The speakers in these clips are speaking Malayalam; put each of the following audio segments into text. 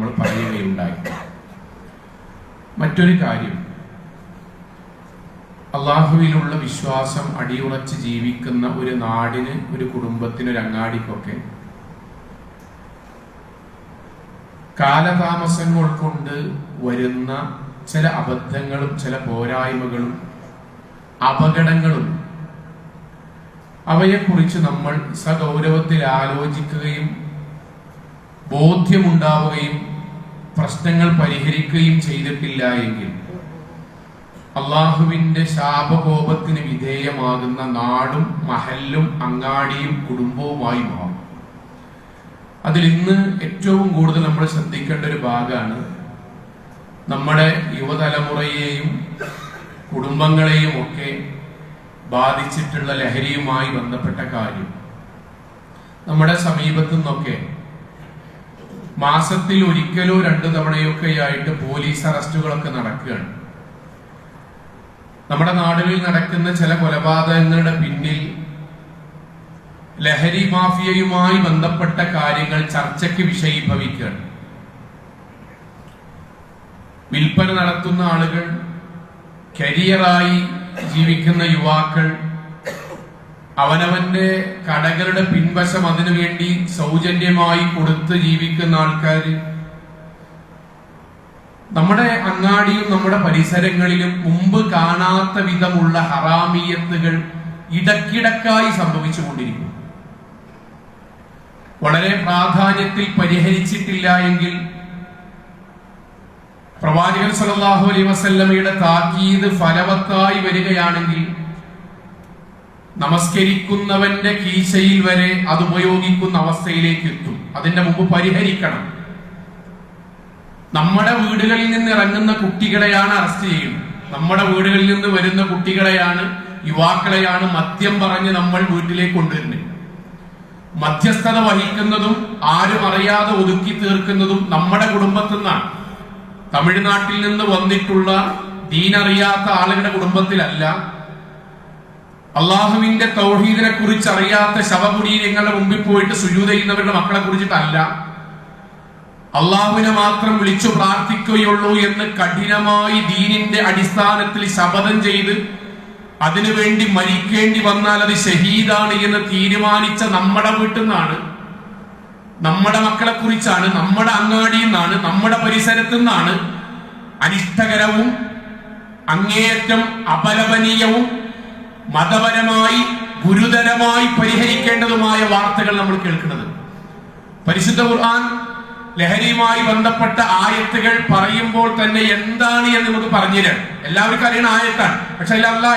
നമ്മൾ പറയുകയുണ്ടായി. മറ്റൊരു കാര്യം, അള്ളാഹുവിലുള്ള വിശ്വാസം അടിയുറച്ച് ജീവിക്കുന്ന ഒരു നാടിന്, ഒരു കുടുംബത്തിന്, ഒരു അങ്ങാടിക്കൊക്കെ കാലതാമസങ്ങൾ കൊണ്ട് വരുന്ന ചില അബദ്ധങ്ങളും ചില പോരായ്മകളും അപകടങ്ങളും അവയെക്കുറിച്ച് നമ്മൾ സഗൗരവത്തിൽ ആലോചിക്കുകയും ബോധ്യമുണ്ടാവുകയും പ്രശ്നങ്ങൾ പരിഹരിക്കുകയും ചെയ്തിട്ടില്ല എങ്കിൽ അള്ളാഹുവിന്റെ ശാപകോപത്തിന് വിധേയമാകുന്ന നാടും മഹല്ലും അങ്ങാടിയും കുടുംബവുമായി മാറും. അതിൽ ഇന്ന് ഏറ്റവും കൂടുതൽ നമ്മൾ ശ്രദ്ധിക്കേണ്ട ഒരു ഭാഗമാണ് നമ്മുടെ യുവതലമുറയെയും കുടുംബങ്ങളെയും ഒക്കെ ബാധിച്ചിട്ടുള്ള ലഹരിയുമായി ബന്ധപ്പെട്ട കാര്യം. നമ്മുടെ സമീപത്തു നിന്നൊക്കെ മാസത്തിൽ ഒരിക്കലോ 2 തവണയൊക്കെയായിട്ട് പോലീസ് അറസ്റ്റുകളൊക്കെ നടക്കുകയാണ്. നമ്മുടെ നാടുകളിൽ നടക്കുന്ന ചില കൊലപാതകങ്ങളുടെ പിന്നിൽ ലഹരി മാഫിയയുമായി ബന്ധപ്പെട്ട കാര്യങ്ങൾ ചർച്ചയ്ക്ക് വിഷയീഭവിക്കുകയാണ്. വിൽപ്പന നടത്തുന്ന ആളുകൾ, കരിയറായി ജീവിക്കുന്ന യുവാക്കൾ, അവനവന്റെ കടകളുടെ പിൻവശം അതിനുവേണ്ടി സൗജന്യമായി കൊടുത്ത് ജീവിക്കുന്ന ആൾക്കാർ, നമ്മുടെ അങ്ങാടിയും നമ്മുടെ പരിസരങ്ങളിലും മുമ്പ് കാണാത്ത വിധമുള്ള ഹറാമിയത്തുകൾ ഇടക്കിടക്കായി സംഭവിച്ചുകൊണ്ടിരിക്കും. വളരെ പ്രാധാന്യത്തിൽ പരിഹരിച്ചിട്ടില്ല എങ്കിൽ പ്രവാചകൻ സല്ലല്ലാഹു അലൈഹി വസല്ലമയുടെ താക്കീത് ഫലവത്തായി വരികയാണെങ്കിൽ നമസ്കരിക്കുന്നവന്റെ കീശയിൽ വരെ അത് ഉപയോഗിക്കുന്ന അവസ്ഥയിലേക്ക് എത്തും. അതിന്റെ മുമ്പ് പരിഹരിക്കണം. നമ്മുടെ വീടുകളിൽ നിന്ന് ഇറങ്ങുന്ന കുട്ടികളെയാണ് അറസ്റ്റ് ചെയ്യുന്നത്. നമ്മുടെ വീടുകളിൽ നിന്ന് വരുന്ന കുട്ടികളെയാണ്, യുവാക്കളെയാണ് മദ്യം പറഞ്ഞ് നമ്മൾ വീട്ടിലേക്ക് കൊണ്ടുവരുന്നത്. മധ്യസ്ഥത വഹിക്കുന്നതും ആരും അറിയാതെ ഒതുക്കി തീർക്കുന്നതും നമ്മുടെ കുടുംബത്തിൽ നിന്നാണ്. തമിഴ്നാട്ടിൽ നിന്ന് വന്നിട്ടുള്ള ദീനറിയാത്ത ആളുകളുടെ കുടുംബത്തിലല്ല, അള്ളാഹുവിന്റെ തൗഹീദിനെ കുറിച്ച് അറിയാത്ത ശവകുടീരങ്ങളുടെ മുമ്പിൽ പോയിട്ട് സുജൂദ് ചെയ്യുന്നവരുടെ മക്കളെ കുറിച്ചിട്ടല്ല, അള്ളാഹുവിനെ മാത്രം വിളിച്ചു പ്രാർത്ഥിക്കുകയുള്ളൂ എന്ന് കഠിനമായി ദീനിന്റെ അടിസ്ഥാനത്തിൽ ശപഥം ചെയ്ത് അതിനുവേണ്ടി മരിക്കേണ്ടി വന്നാൽ അത് ഷഹീദാണ് എന്ന് തീരുമാനിച്ച നമ്മുടെ വീട്ടിൽ നിന്നാണ്, നമ്മുടെ മക്കളെ കുറിച്ചാണ്, നമ്മുടെ അങ്ങാടിയിൽ നിന്നാണ്, നമ്മുടെ പരിസരത്തു നിന്നാണ് അനിഷ്ടകരവും അങ്ങേയറ്റം അപലപനീയവും മതപരമായി ഗുരുതരമായി പരിഹരിക്കേണ്ടതുമായ വാർത്തകൾ നമ്മൾ കേൾക്കുന്നത്. പരിശുദ്ധ ഖുർആൻ ലഹരിയുമായി ബന്ധപ്പെട്ട ആയത്തുകൾ പറയുമ്പോൾ തന്നെ എന്താണ് എന്ന് നമുക്ക് പറഞ്ഞുതരാം. എല്ലാവർക്കും അറിയുന്ന ആയത്താണ്, പക്ഷെ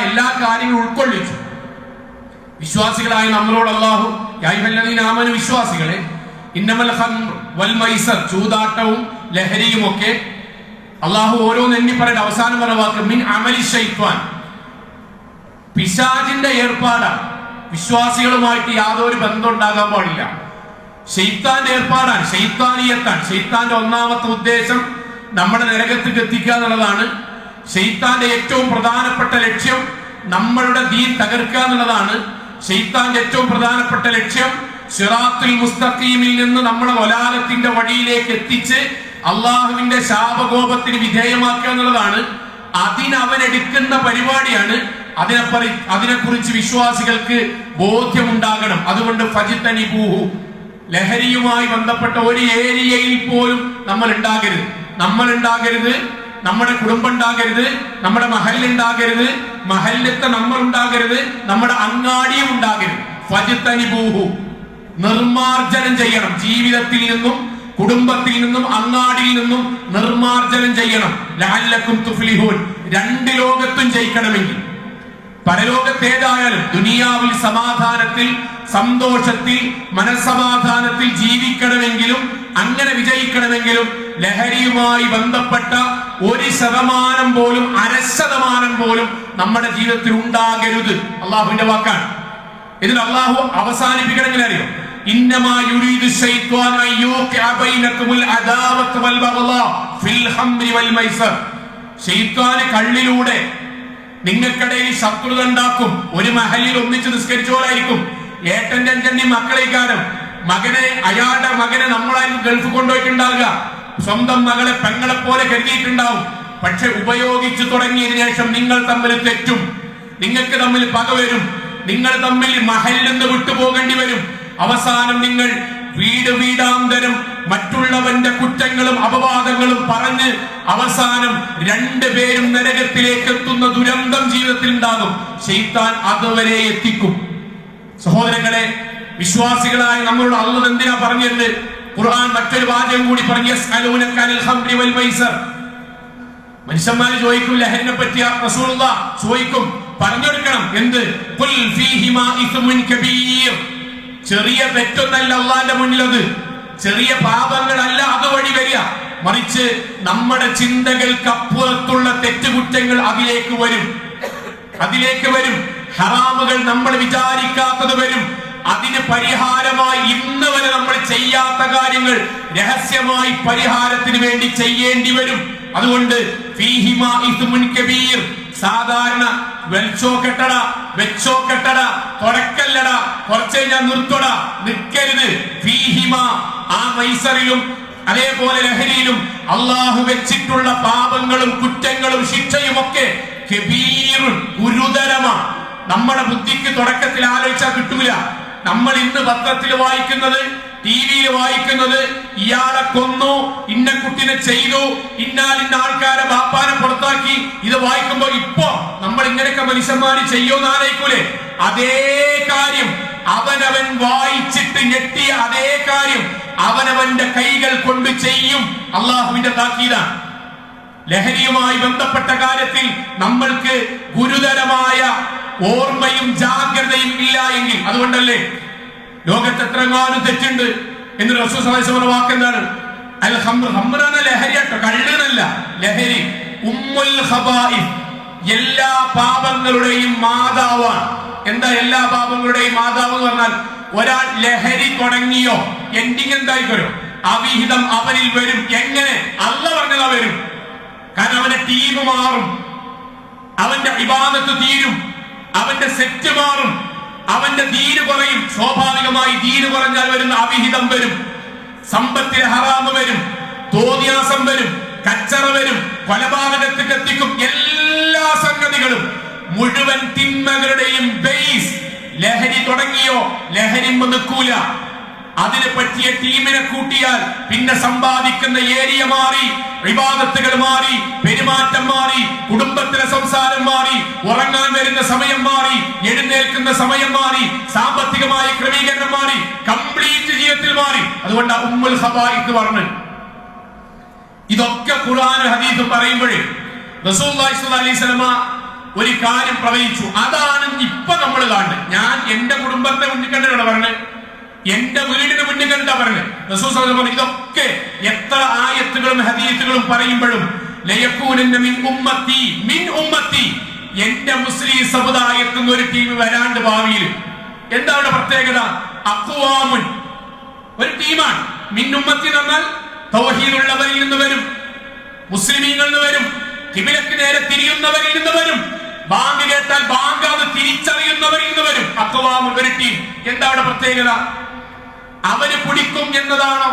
എല്ലാ കാര്യങ്ങളും ഉൾക്കൊള്ളിച്ചു. വിശ്വാസികളായ നമ്മളോട് അല്ലാഹു യാ അയ്യുഹല്ലദീന ആമനു, വിശ്വാസികളെ, ഇന്നമൽ ഖംർ വൽ മൈസർ, ചൂതാട്ടവും ലഹരിയും ഒക്കെ അല്ലാഹു ഓരോന്ന് എണ്ണി പറയുന്ന അവസാനം പറഞ്ഞ വാക്ക് മിൻ അമലി ശൈത്വാൻ, പിശാചിന്റെ ഏർപ്പാടാണ്. വിശ്വാസികളുമായിട്ട് യാതൊരു ബന്ധം ഉണ്ടാകാൻ പാടില്ല. ശൈത്താന്റെ ഏർപ്പാടാണ്, ശൈത്താനിയത്താണ്. ശൈത്താന്റെ ഒന്നാമത്തെ ഉദ്ദേശം നമ്മുടെ നരകത്തേക്ക് എത്തിക്കുക എന്നുള്ളതാണ്. ശൈത്താന്റെ ഏറ്റവും പ്രധാനപ്പെട്ട ലക്ഷ്യം നമ്മളുടെ ദീൻ തകർക്കുക എന്നുള്ളതാണ്. ശൈത്താന്റെ ഏറ്റവും പ്രധാനപ്പെട്ട ലക്ഷ്യം സിറാത്തുൽ മുസ്തഖീമിൽ നിന്ന് നമ്മളെ വലാലത്തിന്റെ വഴിയിലേക്ക് എത്തിച്ച് അള്ളാഹുവിന്റെ ശാപകോപത്തിന് വിധേയമാക്കുക എന്നുള്ളതാണ്. അതിനവനെടുക്കുന്ന പരിപാടിയാണ്. അതിനെക്കുറിച്ച് വിശ്വാസികൾക്ക് ബോധ്യമുണ്ടാകണം. അതുകൊണ്ട് ഫജിത്തനിബൂഹു, ലഹരിയുമായി ബന്ധപ്പെട്ട ഒരു ഏരിയയിൽ പോലും നമ്മൾ ഉണ്ടാകരുത്. നമ്മുടെ കുടുംബം ഉണ്ടാകരുത്, നമ്മുടെ മഹല്ലുണ്ടാകരുത്, മഹല്ലത്തെ നമ്മൾ ഉണ്ടാകരുത്, നമ്മുടെ അങ്ങാടിയും ഉണ്ടാകരുത്. ഫജിത്തനിബൂഹു, നിർമാർജനം ചെയ്യണം. ജീവിതത്തിൽ നിന്നും കുടുംബത്തിൽ നിന്നും അങ്ങാടിയിൽ നിന്നും നിർമാർജനം ചെയ്യണം. ലഅല്ലക്കും തുഫ്ലിഹൂൻ, 2 ലോകത്തും ജയിക്കണമെങ്കിൽ, പരലോകത്തേതായാലും ദുനിയാവിൽ സമാധാനത്തിൽ, സന്തോഷത്തിൽ, മനസ്സമാധാനത്തിൽ ജീവിക്കണമെങ്കിലും, അങ്ങനെ വിജയിക്കണമെങ്കിലും ലഹരിയുമായി ബന്ധപ്പെട്ട 1% പോലും, 1% പോലും നമ്മുടെ ജീവിതത്തിൽ ഉണ്ടാകരുത്. അള്ളാഹുവിന്റെ വാക്കാണ്. ഇതിൽ അള്ളാഹു അവസാനിപ്പിക്കണമെങ്കിൽ അറിയോ, ഇന്നമാ യുരീദു ശൈത്വാനു അയ്യൂഖിഅ ബൈനകുമുൽ അദാവത വൽ ബഗ്ളാ ഫിൽ ഖംരി വൽ മൈസർ. ശൈത്വാൻ കള്ളിലൂടെ നിങ്ങൾക്കിടയിൽ ശത്രുത ഉണ്ടാക്കും. ഒരു മഹലിൽ ഒന്നിച്ച് നിസ്കരിച്ചോലായിരിക്കും. ഏട്ടന്റെ അഞ്ചന്റെയും മക്കളെക്കാരും അയാളുടെ മകനെ നമ്മളായിരിക്കും ഗൾഫ് കൊണ്ടുപോയിട്ടുണ്ടാവുക. സ്വന്തം മകളെ പെങ്ങളെ പോലെ കരുതിയിട്ടുണ്ടാവും. പക്ഷെ ഉപയോഗിച്ചു തുടങ്ങിയതിനു ശേഷം നിങ്ങൾ തമ്മിൽ തെറ്റും, നിങ്ങൾക്ക് തമ്മിൽ പക വരും, നിങ്ങൾ തമ്മിൽ മഹലിൽ നിന്ന് വിട്ടുപോകേണ്ടി വരും. അവസാനം നിങ്ങൾ വീടാന്തരം മറ്റുള്ളവന്റെ കുറ്റങ്ങളും അപവാദങ്ങളും പറഞ്ഞ് അവസാനം രണ്ടുപേരും നരകത്തിലേക്ക് എത്തുന്ന ദുരന്തം ജീവിതത്തിൽ ഉണ്ടാകും. ശൈത്താൻ അതുവരെ എത്തിക്കും. സഹോദരങ്ങളെ, വിശ്വാസികളായ നമ്മളോട് അല്ലാഹു എന്തിനാ പറഞ്ഞത്? ഖുർആൻ മറ്റൊരു വാചകം കൂടി പറഞ്ഞു, യസ്അലൂനക അനിൽ ഖംറി വൽ മൈസർ. മനുഷ്യന്മാർ ചോദിക്കും ലഹരിനെ പറ്റി, റസൂലുള്ളാഹ് ചോദിക്കും, പറഞ്ഞു കൊടുക്കണം. എന്ത്? ഖുൽ ഫീഹിമാ ഇസ്മുൻ കബീർ. ചെറിയ തെറ്റൊന്നല്ല അള്ളാന്റെ മുന്നിൽ, അത് ചെറിയ പാപങ്ങളല്ല അതുവഴി വരിക, മറിച്ച് നമ്മുടെ ചിന്തകൾക്കപ്പുറത്തുള്ള തെറ്റുകുറ്റങ്ങൾ അതിലേക്ക് വരും. ഹറാമുകൾ നമ്മൾ വിചാരിക്കാത്തത് വരും. അതിന് പരിഹാരമായി ഇന്ന് വരെ നമ്മൾ ചെയ്യാത്ത കാര്യങ്ങൾ രഹസ്യമായി പരിഹാരത്തിന് വേണ്ടി ചെയ്യേണ്ടി വരും. അതുകൊണ്ട് ഫീഹിമാ ഇസ്മുൻ കബീർ. സാധാരണ വെച്ചോ കെട്ടട തുടക്കല്ലട, കുറച്ച് ഞാൻ നിർത്തട, നിൽക്കരുത്. ഫീഹിമാ, ആ മൈസറിലും അതേപോലെ ലഹരിയിലും അള്ളാഹു വെച്ചിട്ടുള്ള പാപങ്ങളും കുറ്റങ്ങളും ശിക്ഷയും ഒക്കെ ഗുരുതരമാണ്. നമ്മുടെ ബുദ്ധിക്ക് തുടക്കത്തിൽ ആലോചിച്ചാൽ കിട്ടൂല. നമ്മൾ ഇന്ന് പത്രത്തിൽ വായിക്കുന്നത്, ടിവിയിൽ വായിക്കുന്നത്, ഇയാളെ കൊന്നു, ഇന്ന കുട്ടിനെ ചെയ്തു, ഇന്ന ആൾക്കാരെ ബാപ്പാനെ പുറത്താക്കി, ഇത് വായിക്കുമ്പോ ഇപ്പോ നമ്മൾ ഇങ്ങനെയൊക്കെ മനുഷ്യന്മാര് ചെയ്യുമെന്ന് ആലോചിക്കൂലേ? അതേ കാര്യം അവനവൻ വായിച്ചിട്ട് ഞെട്ടിയ അതേ കാര്യം അവനവന്റെ കൈകൾ കൊണ്ട് ചെയ്യും. അള്ളാഹുവിന്റെ താക്കീതാണ്. ലഹരിയുമായി ബന്ധപ്പെട്ട കാര്യത്തിൽ നമ്മൾക്ക് ഗുരുതരമായ ഓർമ്മയും ജാഗ്രതയും ഇല്ല എങ്കിൽ, അതുകൊണ്ടല്ലേ ലോകത്ത് എത്രങ്ങാനും തെറ്റുണ്ട് എന്ന് റസൂൽ സ്വല്ലല്ലാഹു അലൈഹി വസല്ലം വാക്കെന്താണ്? അൽ ഖംർ. ഖംറാണ് ലഹരിയാട്ടോ, കള്ളനല്ല, ലഹരി. ഉമ്മുൽ ഖബായിസ്, എല്ലാ പാപങ്ങളുടെയും മാതാവാണ്. എന്താ എല്ലാ പാപങ്ങളുടെയും മാതാവ് എന്ന് പറഞ്ഞാൽ? ഒരാൾ ലഹരി തുടങ്ങിയോ എൻഡിങ് എന്തായിക്കോ അവിഹിതം അവനിൽ വരും. എങ്ങനെ? അല്ലാഹു പറഞ്ഞതാ വരും. കാരണം അവന്റെ ടീം മാറും, അവന്റെ ഇബാദത്ത് തീരും, അവന്റെ സെറ്റ് മാറും, അവന്റെ ദീന് കുറയും. സ്വാഭാവികമായി ദീന് കുറഞ്ഞാൽ വരുന്ന അവിഹിതം വരും, സമ്പത്തിലെ ഹറാമ് വരും, തോന്നിയാസം വരും, കച്ചറ വരും, കൊലപാതകത്തിൽ എത്തിക്കും. എല്ലാ സംഗതികളും മുഴുവൻ തിന്മകളുടെയും ബേസ് ലഹരി തുടങ്ങിയോ ലഹരി നിൽക്കൂല. അതിനെ പറ്റിയ ടീമിനെ കൂട്ടിയാൽ പിന്നെ സമ്പാദിക്കുന്ന ഏരിയ മാറി, ഇബാദത്തുകൾ മാറി, പെരുമാറ്റം മാറി, കുടുംബത്തിലെ സംസാരം മാറി, ഉറങ്ങാൻ വരുന്ന സമയം മാറി, എഴുന്നേൽക്കുന്ന സമയം മാറി, സാമ്പത്തികമായ ക്രമീകരണം മാറി, കംപ്ലീറ്റ് ജീവിതത്തിൽ മാറി. അതുകൊണ്ട് ഉമ്മുൽ ഖബായിസ് പറഞ്ഞു. ഇതൊക്കെ ഖുർആനും ഹദീസും പറയുമ്പോഴേ റസൂലുള്ളാഹി സ്വല്ലല്ലാഹു അലൈഹി വസല്ലം ഒരു കാര്യം പ്രവചിച്ചു. അതാണ് ഇപ്പൊ നമ്മൾ കാണുന്നത്. ഞാൻ എന്റെ കുടുംബത്തെ മുന്നിൽ കണ്ടിട്ടാണ് പറഞ്ഞത്, എന്റെ വീടിന് മുന്നിൽ കണ്ടാ പറഞ്ഞത്. റസൂൽ സ്വല്ലല്ലാഹു അലൈഹി വസല്ലം ഇതൊക്കെ എത്ര ആയത്തുകളും ഹദീസുകളും പറയുമ്പോഴും ലയകൂനന്ന മിൻ ഉമ്മത്തി, എന്റെ മുസ്ലിം സമുദായത്തിൽ നിന്ന് ഒരു ടീം വരാണ്ട് ഭാവിയിൽ. എന്താണ് പ്രത്യേകത? അഖ്വാമുൻ, ഒരു ടീമാണ്. മിൻ ഉമ്മത്തി എന്ന് പറഞ്ഞാൽ തൗഹീദുള്ളവരിൽ നിന്ന് വരും, മുസ്ലിമീങ്ങളിൽ നിന്ന് വരും, ഖിബിലക്ക് നേരെ തിരിയുന്നവരിൽ നിന്ന് വരും, ബാങ്ക് കേട്ടാൽ ബാങ്ക് അത് തിരിച്ചറിയുന്നവരിൽ നിന്ന് വരും. അഖ്വാമുൻ, ഒരു ടീം. എന്താണ് പ്രത്യേകത? അവര് പിടിക്കും എന്നതാണോ?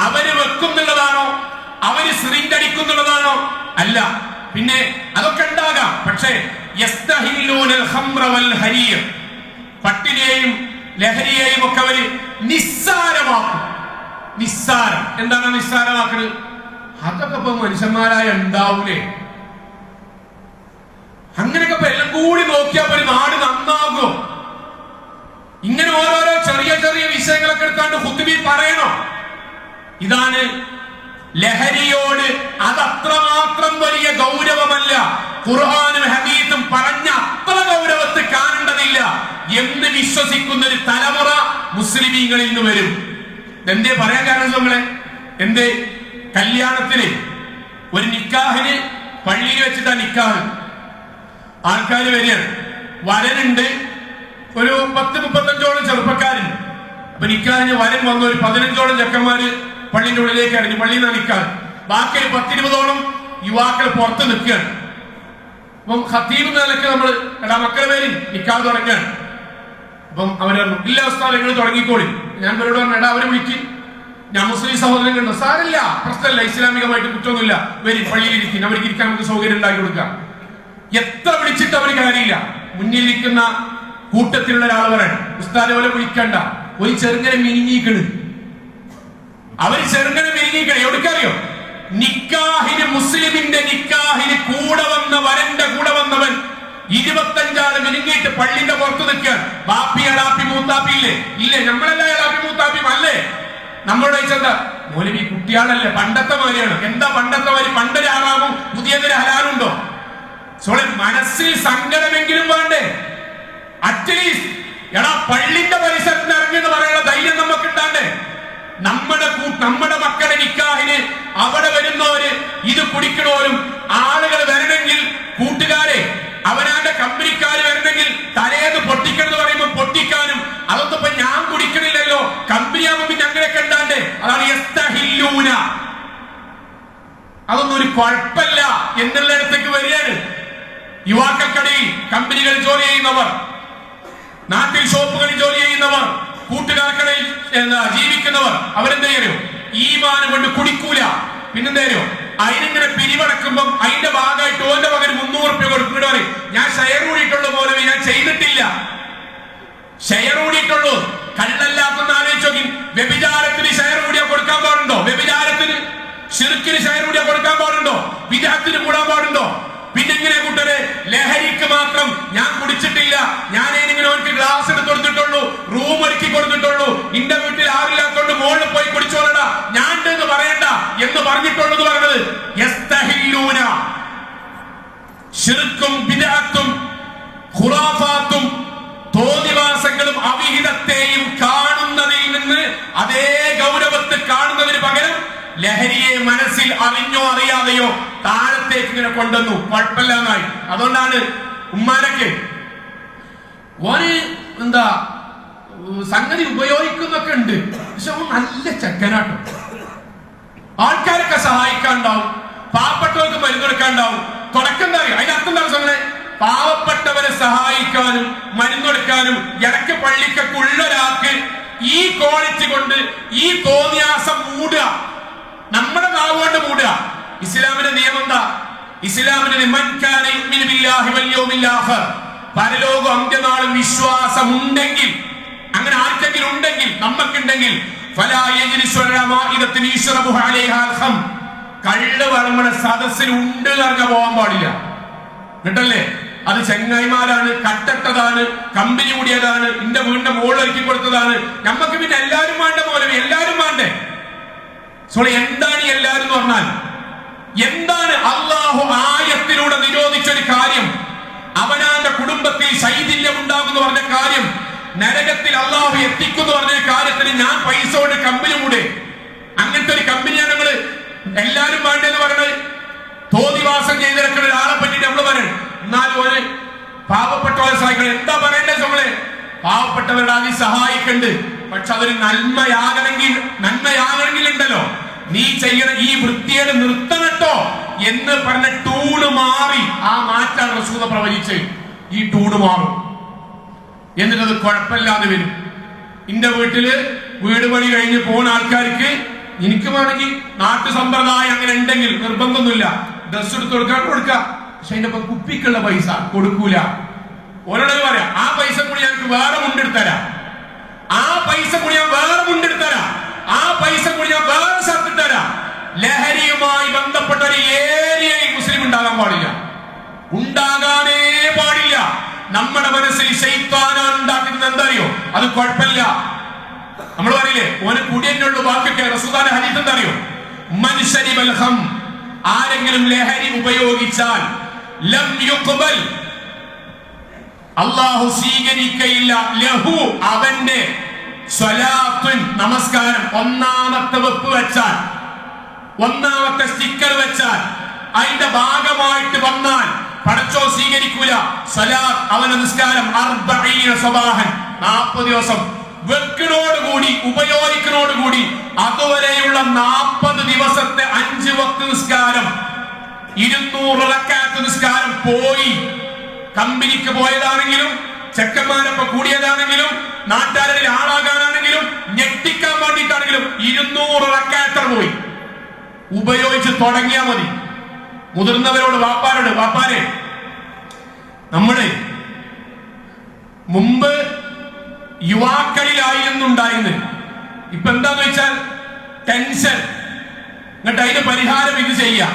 അവര് വെക്കും എന്നുള്ളതാണോ? അവര് സിറിഞ്ചടിക്കും എന്നുള്ളതാണോ? അല്ല. പിന്നെ അതൊക്കെ ഉണ്ടാകാം. പക്ഷേ യസ്തഹില്ലൂനൽ ഖംറ വൽ ഹരീർ, പട്ടിനെയും ലഹരിയെയും ഒക്കെ അവര് നിസ്സാരമാക്കും. നിസ്സാരം. എന്താണ് നിസ്സാരമാക്കുന്നത്? അതൊക്കെ ഇപ്പൊ മനുഷ്യന്മാരായ ഉണ്ടാവൂലേ? അങ്ങനെയൊക്കെ ഇപ്പൊ എല്ലാം കൂടി നോക്കിയാൽ ഒരു നാട് നന്നാകുമോ? ഇങ്ങനെ ഓരോരോ ചെറിയ ചെറിയ വിഷയങ്ങളൊക്കെ എടുത്താണ്ട് ഖുതുബിൽ പറയണോ? ഇതാണ് ലഹരിയോട് അതത്രമാത്രം വലിയ ഗൗരവമല്ല. ഖുർആനും ഹദീസും പറഞ്ഞ അത്ര ഗൗരവത്തിൽ കാണേണ്ടതില്ല എന്ന് വിശ്വസിക്കുന്ന ഒരു തലമുറ മുസ്ലിമീങ്ങളിൽ നിന്ന് വരും. എന്തേ പറയാൻ കാരണം? നമ്മളെ എന്തേ കല്യാണത്തിന്, ഒരു നിക്കാഹിന് പള്ളിയിൽ വെച്ചിട്ടാ നിക്കാഹ്, ആൾക്കാർ വരികയാണ്. വരനുണ്ട്, ഒരു 10-35ഓളം ചെറുപ്പക്കാരുണ്ട്. അപ്പൊ നിക്കാഹിന് വരൻ വന്ന ഒരു 15ഓളം ചെക്കന്മാര് പള്ളിന്റെ ഉള്ളിലേക്ക് അറിഞ്ഞു. പള്ളിയിൽ നിന്നാണ് നിക്കാഹ്. ബാക്കി 10-20ഓളം യുവാക്കൾ പുറത്ത് നിൽക്കുകയാണ്. അപ്പം ഖത്തീബ് നിലക്ക് നമ്മൾ എടാ മക്കളെ പേര് നിക്കാഹ് തുടങ്ങുകയാണ്. അപ്പം അവര് പറഞ്ഞു, ഇല്ല ഉസ്താദ് നിങ്ങൾ തുടങ്ങിക്കോളി. ഞാൻ അവരോട് പറഞ്ഞു, എടാ അവരെ വിളിക്ക്, ഞാൻ മുസ്ലിം സഹോദരങ്ങളുണ്ടോ? സാരല്ല, പ്രശ്നമല്ല, ഇസ്ലാമികമായിട്ട് കുറ്റമൊന്നുമില്ല, വരി പള്ളിയിലിരിക്കും, അവർക്ക് ഇരിക്കാൻ നമുക്ക് സൗകര്യം ഉണ്ടാക്കി കൊടുക്കാം. എത്ര വിളിച്ചിട്ട് അവർ കാര്യമില്ല. മുന്നിലിരിക്കുന്ന കൂട്ടത്തിലുള്ള ഒരാൾ പറയണം, ഉസ്താദെ പോലെ വിളിക്കണ്ട, ഒരു ചെറുങ്ങനെ മിനിങ്ങിക്കണ്. അവര് ചെറുങ്ങനെ മിനിങ്ങിക്കണ്. എവിടേക്കറിയോ? നിക്കാഹിന്, മുസ്ലിമിന്റെ നിക്കാഹിന് കൂടെ വന്ന വരന്റെ കൂടെ വന്നവൻ 25 മിനിങ്ങിയിട്ട് പള്ളിന്റെ പുറത്ത് നിൽക്കാൻ. ബാപ്പി അടാപ്പി മൂത്താപ്പി ഇല്ലേ? ഇല്ലേ, നമ്മളെല്ലാം അടാപ്പി മൂത്താപ്പിയും അല്ലേ? നമ്മളോട് ചോദിച്ചെന്താ? മൗലവി കുട്ടിയാളല്ലേ, പണ്ടത്തെ മാതിരിയാണ്. എന്താ പണ്ടത്തെ മാതിരി? പണ്ടൊരു ഹറാമും പുതിയതൊരു ഹലാലുണ്ടോ? സോളെ മനസ്സിൽ സങ്കടമെങ്കിലും വേണ്ടേ? അറ്റ്ലീസ്റ്റ് എടാ പള്ളിന്റെ പരിസരത്ത് ഇറങ്ങിയെന്ന് പറയാനുള്ള ധൈര്യം നമുക്ക് ഉണ്ടാണ്ടേ? നമ്മുടെ മക്കളുടെ നിക്കാഹിന് അവിടെ വരുന്നവര് ഇത് കുടിക്കണോരും ആളുകൾ വരണമെങ്കിൽ, കൂട്ടുകാരെ അവനാന്റെ കമ്പനിക്കാര് വരണമെങ്കിൽ തലേന്ന് പൊട്ടിക്കണം എന്ന് പറയുമ്പോൾ പൊട്ടിക്കാനും, അതൊന്നും ഇപ്പൊ ഞാൻ കുടിക്കണില്ലല്ലോ, കമ്പനിയാകുമ്പോ പിന്നെ അങ്ങനെയൊക്കെ ഉണ്ടാണ്ടേ? അതാണ് യസ്തഹില്ലൂന. അതൊന്നും ഒരു കുഴപ്പമില്ല എന്നുള്ളിടത്തേക്ക് വരികയാണ്. യുവാക്കൾക്കിടയിൽ കമ്പനികളിൽ ജോലി ചെയ്യുന്നവർ, നാട്ടിൽ ഷോപ്പുകളിൽ ജോലി ചെയ്യുന്നവർ, കൂട്ടുകാർക്കിടയിൽ ജീവിക്കുന്നവർ, അവരെന്താ ചെയ്യോ? ഈമാനം കൊണ്ട് കുടിക്കൂല. പിന്നെന്താ ചെയ്യോ? അതിനിങ്ങനെ പിരിവടക്കുമ്പം അതിന്റെ ഭാഗമായിട്ട് ഓന്റെ പകരം 300 രൂപ കൊടുക്കുന്നത് പറയും, ഞാൻ ഷെയർ കൂടിയിട്ടുള്ളൂ പോലെ ഞാൻ ചെയ്തിട്ടില്ല, ഷെയർ കൂടിയിട്ടുള്ളൂ. കള്ളല്ലാത്തൊന്ന് ആലോചിച്ച് നോക്കി. വ്യഭിചാരത്തിന് ഷെയർ കൂടിയാ കൊടുക്കാൻ പാടുണ്ടോ? വ്യഭിചാരത്തിന്, ശിർക്കിന് ഷെയർ കൂടിയാ കൊടുക്കാൻ പാടുണ്ടോ? വിദഅത്തിന് കൂടാൻ പാടുണ്ടോ? പിന്നെ ഇങ്ങനെ കൂട്ടരെ ലഹരിക്ക് മാത്രം ഞാൻ കുടിച്ചിട്ടില്ല, ഞാൻ ഇങ്ങനെ അവർക്ക് ഗ്ലാസ് എടുത്ത് കൊടുത്തിട്ടുള്ളൂ, റൂം ഒരുക്കി കൊടുത്തിട്ടുള്ളൂ, ഇന്റെ വീട്ടിൽ ആരില്ലാത്തോണ്ട് മോളിൽ പോയി കുടിച്ചോളടാ, ഞാൻ എന്ന് പറയണ്ട എന്ന് പറഞ്ഞിട്ടുള്ളത് പറഞ്ഞത് യസ്തഹില്ലൂന. ശിർക്കും ബിദ്അത്തും ഖുറാഫാത്തും തോന്നിവാസങ്ങളും അവിഹിതത്തെയും കാണുന്നതിൽ നിന്ന് അതേ ഗൗരവത്തിൽ കാണുന്നതിന് പകരം ലഹരിയെ മനസ്സിൽ അറിഞ്ഞോ അറിയാതെയോ താഴത്തേക്ക് ഇങ്ങനെ കൊണ്ടുവന്നു. കുഴപ്പമില്ലാന്നായി. അതുകൊണ്ടാണ് ഉമ്മാനൊക്കെ ഓന് എന്താ സംഗതി ഉപയോഗിക്കുന്നൊക്കെ ഉണ്ട്, പക്ഷെ അവൻ നല്ല ചെക്കനാട്ടോ. ആൾക്കാരൊക്കെ സഹായിക്കാണ്ടാവും, പാവപ്പെട്ടവർക്ക് മരുന്നെടുക്കാണ്ടാവും. തുടക്കം എന്താ അറിയാം? അതിന്റെ അർത്ഥം എന്താണ്? സമയം പാവപ്പെട്ടവരെ സഹായിക്കാനും മരുന്നെടുക്കാനും ഇടയ്ക്ക് പള്ളിക്കൊക്കെ ഉള്ളൊരാൾക്ക് ഈ ക്വാളിറ്റി കൊണ്ട് ഈ തോന്നിയാസം മൂടുക, നമ്മുടെ നാവുകൊണ്ട് മൂടുക. ഇസ്ലാമിന്റെ നിയമം എന്താ? ഇസ്ലാമിന്റെ പരലോക അന്ത്യനാളും വിശ്വാസമുണ്ടെങ്കിൽ, അങ്ങനെ ആർക്കെങ്കിലും ഉണ്ടെങ്കിൽ, നമുക്കുണ്ടെങ്കിൽ, കള്ള് വളമണ സദസ്സിൽ ഉണ്ട് ഇറങ്ങാൻ പോകാൻ പാടില്ല. എന്നിട്ടല്ലേ അത് ചെങ്ങായിമാരാണ്, കട്ടട്ടതാണ്, കമ്പനി കൂടിയതാണ്, എന്റെ വീടിന്റെ മോളിൽ ഒരുക്കി കൊടുത്തതാണ്. നമുക്ക് പിന്നെ എല്ലാരും വേണ്ട പോലെ എല്ലാരും വേണ്ടേ? എന്താണ് എല്ലാരും എന്ന് പറഞ്ഞാൽ എന്താണ്? അള്ളാഹു ആയത്തിലൂടെ നിരോധിച്ചൊരു കാര്യം, അവനാന്റെ കുടുംബത്തിൽ ശൈഥില്യം ഉണ്ടാകുന്ന പറഞ്ഞ കാര്യം, നരകത്തിൽ അള്ളാഹു എത്തിക്കുന്നു പറഞ്ഞ കാര്യത്തിന് ഞാൻ പൈസ കൊണ്ട് കമ്പനി കൂടെ, അങ്ങനത്തെ ഒരു കമ്പനിയാണ് നമ്മള് എല്ലാരും വേണ്ടെന്ന് പറഞ്ഞത്. തോന്നിവാസം ചെയ്തിറക്കുന്ന ഒരാളെ പറ്റിട്ട് നമ്മള് പറയണം. എന്നാലും ഒരു പാവപ്പെട്ടവരെ സഹായിക്കണം. എന്താ പറയണ്ടേ? നമ്മള് പാവപ്പെട്ടവരുടെ ആദ്യം സഹായിക്കണ്ട്, പക്ഷെ അതൊരു നന്മയാകണമെങ്കിൽ ഉണ്ടല്ലോ, നീ ചെയ്യണ ഈ വൃത്തിയുടെ നിർത്തണട്ടോ എന്ന് പറഞ്ഞ ടൂണ് മാറി. ആ മാറ്റാണ് റസൂൽ പ്രവചിച്ചത്. ഈ ടൂണ് മാറും, എന്നിട്ടത് കുഴപ്പമില്ലാതെ വരും. എന്റെ വീട്ടില് വീട് പണി കഴിഞ്ഞ് പോകുന്ന ആൾക്കാർക്ക് എനിക്ക് വേണമെങ്കിൽ നാട്ടു സമ്പ്രദായം അങ്ങനെ ഉണ്ടെങ്കിൽ നിർബന്ധമൊന്നുമില്ല, ഡ്രസ് എടുത്ത് കൊടുക്കാം. പക്ഷെ അതിന്റെ ഒപ്പം കുപ്പിക്കുള്ള പൈസ കൊടുക്കൂല. ഒരാളെ പറയാം, ആ പൈസ കൂടി ഞങ്ങൾക്ക് വേറെ മുണ്ടെടുത്തരാം, ആ പൈസ കൂടി ഞാൻ വേറെ മുണ്ടെടുത്തരാം, ആ പൈസ കൂടി ഞാൻ വേറെ സർത്തിത്തരാം. ലഹരിയുമായി ബന്ധപ്പെട്ട ഒരു ഏരിയയിൽ മുസ്ലിം ഉണ്ടാകാൻ പാടില്ല, ഉണ്ടാകാനേ പാടില്ല. നമ്മുടെ മനസ്സിൽ ശൈത്താനാണ് ഉണ്ടാക്കുന്നത്. എന്താ അറിയോ? അത് കുഴപ്പമില്ല. നമ്മൾ പറയില്ലേ, ഓന് കുടിയനുള്ളൂ ബാക്കിയൊക്കെ. റസൂലുള്ളാഹിന്റെ ഹദീസ് എന്താ അറിയോ? മൻ ശരിബൽ ഖം, ആരെങ്കിലും ലഹരി ഉപയോഗിച്ചാൽ ലം യുഖ്ബൽ, അല്ലാഹു സ്വീകരിക്കയില്ല, ലഹു അവന്റെ സ്വലാത്തുൻ നമസ്കാരം, ഒന്നാമത്തെ വെപ്പ് വെച്ചാൽ, ഒന്നാമത്തെ സ്റ്റിക്കർ വെച്ചാൽ, അതിന്റെ ഭാഗമായിട്ട് വന്നാൽ പടച്ചോ സ്വീകരിക്കൂല. സ്വലാത്ത് അവന്റെ നിസ്കാരം 40 സബാഹൻ, 40 ദിവസം വെക്കിനോടുകൂടി ഉപയോഗിക്കുന്നോടുകൂടി അതുവരെയുള്ള 40 ദിവസത്തെ 5 വക്ത് നിസ്കാരം, 200 റക്അത്ത് നിസ്കാരം പോയി. കമ്പനിക്ക് പോയതാണെങ്കിലും ചെക്കന്മാരൊക്കെ കൂടിയതാണെങ്കിലും നാട്ടുകാരിൽ ആളാകാനാണെങ്കിലും ഞെട്ടിക്കാൻ വേണ്ടിയിട്ടാണെങ്കിലും 200 റക്അത്ത് പോയി ഉപയോഗിച്ച് തുടങ്ങിയാൽ മതി. മുതിർന്നവരോട് വാപ്പാരോട്, വാപ്പാരെ നമ്മള് മുമ്പ് യുവാക്കളിലായിരുന്നുണ്ടായിരുന്നത്, ഇപ്പൊ എന്താന്ന് വെച്ചാൽ ടെൻഷൻ. എന്നിട്ട് അതിന് പരിഹാരം ഇത് ചെയ്യാം,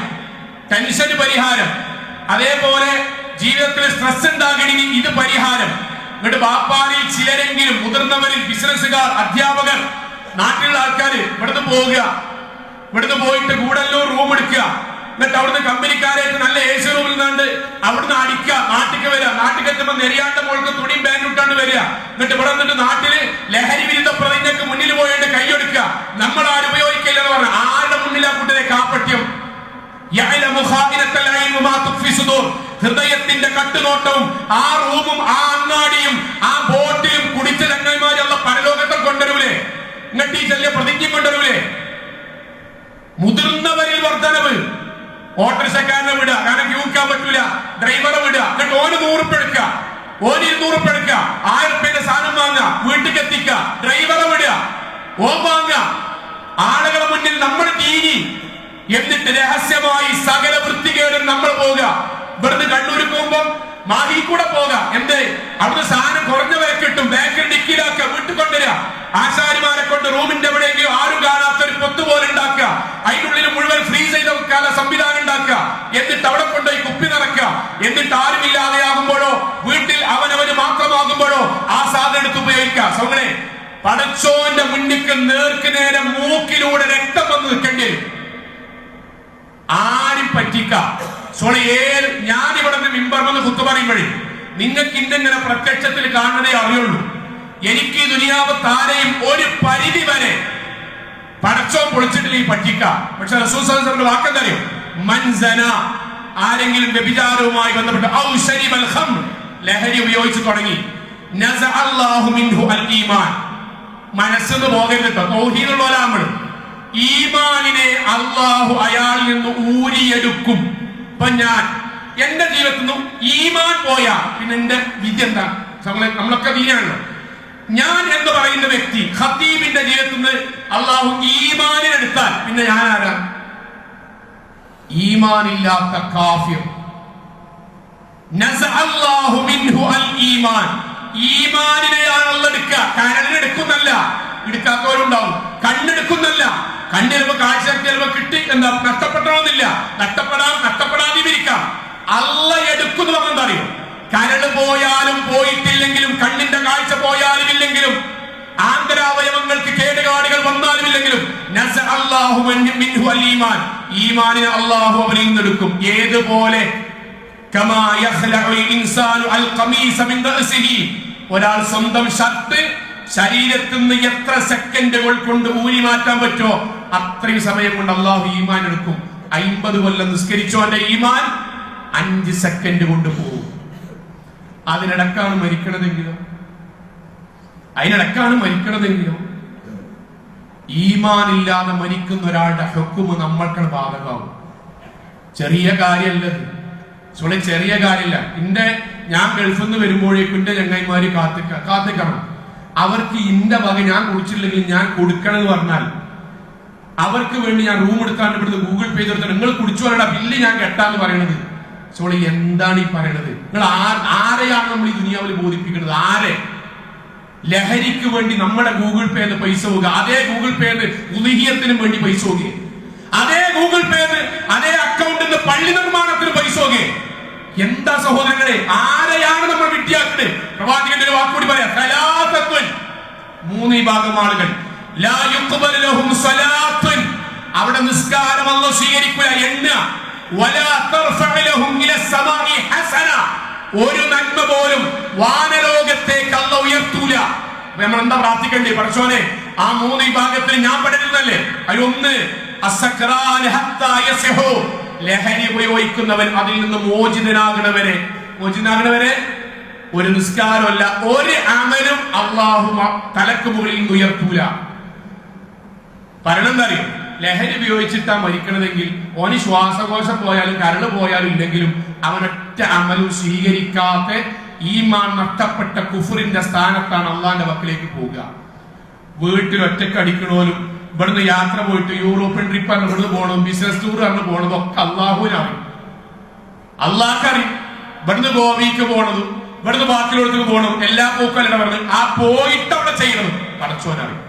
ടെൻഷന് പരിഹാരം. അതേപോലെ ജീവിതത്തിൽ സ്ട്രെസ് ഉണ്ടാകണമെങ്കിൽ ഇത് പരിഹാരം. എന്നിട്ട് വാപ്പാരിൽ ചിലരെങ്കിലും, മുതിർന്നവരിൽ, ബിസിനസ്സുകാർ, അധ്യാപകർ, നാട്ടിലുള്ള ആൾക്കാർ ഇവിടുന്ന് പോവുക, ഇവിടുന്ന് പോയിട്ട് കൂടല്ലൂർ റൂം എടുക്കുക, എന്നിട്ട് അവിടുന്ന് കമ്പനിക്കാരായിട്ട് നല്ല AC റൂമിൽ നിന്നുണ്ട് അവിടുന്ന് അടിക്കുക, നാട്ടിക്ക് വരിക, നാട്ടിൽ എത്തുമ്പോൾ നെരിയാണ്ട മോൾക്ക് തുണിയും പാൻറ് ഇട്ടാണ്ട് വരിക, എന്നിട്ട് ഇവിടെ നിന്നിട്ട് നാട്ടില് ലഹരി വിരുദ്ധ പ്രതിജ്ഞക്ക് മുന്നിൽ പോയിട്ട് കൈയൊടുക്കുക, നമ്മൾ ആരും ഉപയോഗിക്കില്ല എന്ന് പറഞ്ഞ ആരുടെ മുന്നിലാ കൂട്ടരെ കാപ്പട്യം. ഹൃദയത്തിന്റെ കട്ടുനോട്ടവും ആ റൂമും ആ അങ്ങാടിയും ആ ബോട്ടിലും കുടിച്ച ചങ്ങന്മാരുള്ള പരലോകത്തെ കൊണ്ടുവരൂലേ, എന്നിട്ട് ഈ ചെറിയ പ്രതിജ്ഞ കൊണ്ടുവരൂലേ. മുതിർന്നവരിൽ വർധനവ്. ഓട്ടോറിക്ഷക്കാരനെ വിടുക, കാരണം ക്യൂക്കാൻ പറ്റൂല, ഡ്രൈവറെ വിടുക, എന്നിട്ട് ഓന് 100 ഉറുപ്പിക എടുക്കുക, ഓന് 200 ഉറുപ്പിക എടുക്കുക, 1000 ഉറുപ്പിയുടെ സാധനം വാങ്ങുക, വീട്ടിൽ എത്തിക്കുക, ഡ്രൈവറെ വിടുക, ഓൻ വാങ്ങുക, ആളുകളെ മുന്നിൽ നമ്മൾ തീരി, എന്നിട്ട് രഹസ്യമായി സകല വൃത്തികേടും നമ്മൾ പോവുക. ഇവിടുന്ന് കണ്ണൂർ പോകുമ്പോ മാഹി കൂടെ പോകാം, എന്ത് അവിടുന്ന് സാധനം കുറഞ്ഞ വില കിട്ടും, ബാങ്കിൽ ഡിക്കിലാക്കുക, വീട്ടിൽ കൊണ്ടുവരിക, ആശാരിമാരെ കൊണ്ട് റൂമിന്റെ എവിടെയെങ്കിലും ആരും കാണാത്ത ഒരു പൊത്ത് പോലെ ഉണ്ടാക്കുക, അതിനുള്ളിൽ മുഴുവൻ ഫ്രീസ് ചെയ്ത വെക്കാനുള്ള സംവിധാനം ഉണ്ടാക്കുക, എന്നിട്ട് അവിടെ കൊണ്ടുപോയി കുപ്പി നിറക്കുക, എന്നിട്ട് ആരുമില്ലാതെയാകുമ്പോഴോ വീട്ടിൽ അവനവന് മാത്രമാകുമ്പോഴോ ആ സാധനം എടുത്ത് ഉപയോഗിക്കുക. സോങ്ങളെ, പടച്ചോന്റെ മുന്നിക്ക് നേർക്ക് നേരെ മൂക്കിലൂടെ രക്തം വന്ന് നിൽക്കേണ്ടി വരും. ആരും പറ്റിക്കാം. ഞാനിവിടെ നിന്ന് മിമ്പർമെന്ന് കുത്തു പറയുമ്പോഴേ നിങ്ങൾക്ക് ഇന്നിങ്ങനെ പ്രത്യക്ഷത്തിൽ കാണുന്നതേ അറിയുള്ളൂ. എനിക്ക് ഈ ദുനിയാവ് താരെയും ഒരു പരിധി വരെ പടച്ചോ പൊളിച്ചിട്ടില്ല ഈ പറ്റിക്കാം. പക്ഷെ റസൂൽ സല്ലല്ലാഹു അലൈഹി വസല്ലം വാക്കെന്തറിയോ? മൻസന, ആരെങ്കിലും വ്യഭിചാരവുമായി ബന്ധപ്പെട്ട് ഔ ശരിബൽ ഖംർ, ലഹരി ഉപയോഗിച്ച് തുടങ്ങി, നസഅല്ലാഹു മിൻഹു അൽ ഈമാൻ, മനസ്സിന്ന് പോകരുത്. തൗഹീദുള്ളവരാ നമ്മൾ. ഈമാനിനെ അള്ളാഹു അയാളിൽ നിന്ന് ഊരിയെടുക്കും. ഇപ്പൊ ഞാൻ എന്റെ ജീവിതത്തിൽ നിന്നും ഈമാൻ പോയാ പിന്നെ എന്റെ വിധി എന്താ? നമ്മളൊക്കെ ദീനാണല്ലോ. ഞാൻ എന്ന് പറയുന്ന വ്യക്തി ഖതീബിന്റെ ജീവിതത്തിൽ നിന്ന് അള്ളാഹു ഈമാനിനെടുത്താൽ പിന്നെ ഞാൻ ആരാ? ഈമാനില്ലാത്ത കാഫിർ. നസഅല്ലാഹു മിൻഹു അൽ ഈമാൻ, ഈമാനിനെയാണ് അള്ളാഹു എടുക്കുക. കരളിനെടുക്കുന്നല്ല, എടുക്കാത്തവരുണ്ടാവും. കണ്ണെടുക്കുന്നല്ല, കണ്ണിരുമ്പോ കാഴ്ച ചിലപ്പോ കിട്ടി എന്താ നഷ്ടപ്പെടണമെന്നില്ല, നഷ്ടപ്പെടാതിരിക്കാം. അള്ള എടുക്കുന്നു പറഞ്ഞെന്താ അറിയോ? കരട് പോയാലും പോയിട്ടില്ലെങ്കിലും, കണ്ണിന്റെ കാഴ്ച പോയാലും ഇല്ലെങ്കിലും, ആന്തരാവയവങ്ങൾക്ക് കേടുപാടുകൾ വന്നാലും ഇല്ലെങ്കിലും, ഈമാനിനെ അള്ളാഹു അവനിൽ നിന്നെടുക്കും. ഏതുപോലെ ഒരാൾ സ്വന്തം ഷർട്ട് ശരീരത്തിൽ നിന്ന് എത്ര സെക്കൻഡുകൾ കൊണ്ട് ഊരി മാറ്റാൻ പറ്റുമോ അത്രയും സമയം കൊണ്ട് അള്ളാഹു ഈമാൻ എടുക്കും. 50 കൊല്ലം നിസ്കരിച്ചോന്റെ ഈമാൻ 5 സെക്കൻഡ് കൊണ്ട് പോകും. അതിനിടക്കാണ് മരിക്കണതെങ്കിലോ ഈമാനില്ലാതെ മരിക്കുന്ന ഒരാളുടെ ഹുക്മ് നമ്മൾക്ക് ബാധകമാവും. ചെറിയ കാര്യമല്ലത്, ചെറിയ കാര്യമില്ല. ഞാൻ ഗൾഫിൽ നിന്ന് വരുമ്പോഴേക്കും എന്റെ ചങ്ങായിമാര് കാത്തിക്കണം. അവർക്ക് ഇന്റെ വക ഞാൻ കുടിച്ചില്ലെങ്കിൽ ഞാൻ കൊടുക്കണം എന്ന് പറഞ്ഞാൽ അവർക്ക് വേണ്ടി ഞാൻ റൂം എടുക്കാണ്ട് ഇവിടുന്ന് ഗൂഗിൾ പേ ചെയ്തെടുത്ത നിങ്ങൾ കുടിച്ചു വരേണ്ട ബില്ല് ഞാൻ കെട്ടാന്ന് പറയണത്. എന്താണ് ഈ പറയണത്? നിങ്ങൾ ആരെയാണ് നമ്മൾ ഈ ദുനിയാവിൽ ബോധിപ്പിക്കുന്നത്? ആരെ? ലഹരിക്ക് വേണ്ടി നമ്മുടെ ഗൂഗിൾ പേന്ന് പൈസ പോകുക, അതേ ഗൂഗിൾ പേന്ന് ഉദഹിയത്തിനും വേണ്ടി പൈസ പോകുക, അതേ ഗൂഗിൾ പേന്ന് അതേ അക്കൗണ്ടിൽ നിന്ന് പള്ളി നിർമ്മാണത്തിന് പൈസ പോകുക. എന്താ സഹോദരങ്ങളെ, ആരെയാണ് നമ്മൾ വിദ്യാർത്ഥി? പ്രവാചകന്റെ ഒരു വാക്കുകൂടി പറയാം, 3 വിഭാഗം ആളുകൾ ലാ യുഖ്ബലു ലഹും സ്വലാത്തുൻ, അവിടെ നിസ്കാരം അല്ലാഹു സ്വീകരിക്കില്ല. വലാ തർഫഉ ലഹും ഇല സമാഇ ഹസന, ഒരു നന്മ പോലും വാനലോകത്തേക്ക് അല്ലാഹു ഉയർത്തൂല. നമ്മൾ എന്താ പ്രാർത്ഥിക്കണ്ടേ? പടച്ചോനെ ആ 3 വിഭാഗത്തിൽ ഞാൻ പെടുന്നല്ലേ? അതിലൊന്ന് അസ്സക്റാൻ ഹത്താ യസ്ഹു, ലഹരി ഉപയോഗിക്കുന്നവൻ അതിൽ നിന്ന് മോചിതനാകണവരെ ഒരു നിസ്കാരമല്ല, ഒരു അമലും അള്ളാഹു തലക്ക് മുകളിൽ നിന്ന് ഉയർത്തൂല. പറയണെന്തറിയോ? ലഹരി ഉപയോഗിച്ചിട്ടാ മരിക്കണതെങ്കിൽ ഓന് ശ്വാസകോശം പോയാലും കരള് പോയാലും ഇല്ലെങ്കിലും അവനൊറ്റ അമലും സ്വീകരിക്കാത്ത ഈമാൻ നഷ്ടപ്പെട്ട കുഫറിന്റെ സ്ഥാനത്താണ് അള്ളാന്റെ വക്കിലേക്ക് പോവുക. വീട്ടിൽ ഒറ്റക്ക് അടിക്കണോലും ഇവിടുന്ന് യാത്ര പോയിട്ട് യൂറോപ്യൻ ട്രിപ്പ് ആണ് ഇവിടുന്ന് പോകണം, ബിസിനസ് ടൂർ ആണ് പോകണതും ഒക്കെ അള്ളാഹുവിനറിയും, അള്ളാഹ്ക്കറിയും. ഇവിടുന്ന് ഗോവയ്ക്ക് പോകണതും ഇവിടുന്ന് ബാക്കിയുള്ളവർക്ക് പോകണം, എല്ലാ പോക്കല്ല പറഞ്ഞ് ആ പോയിട്ട് അവിടെ ചെയ്യണതും പടച്ചോനറിയും.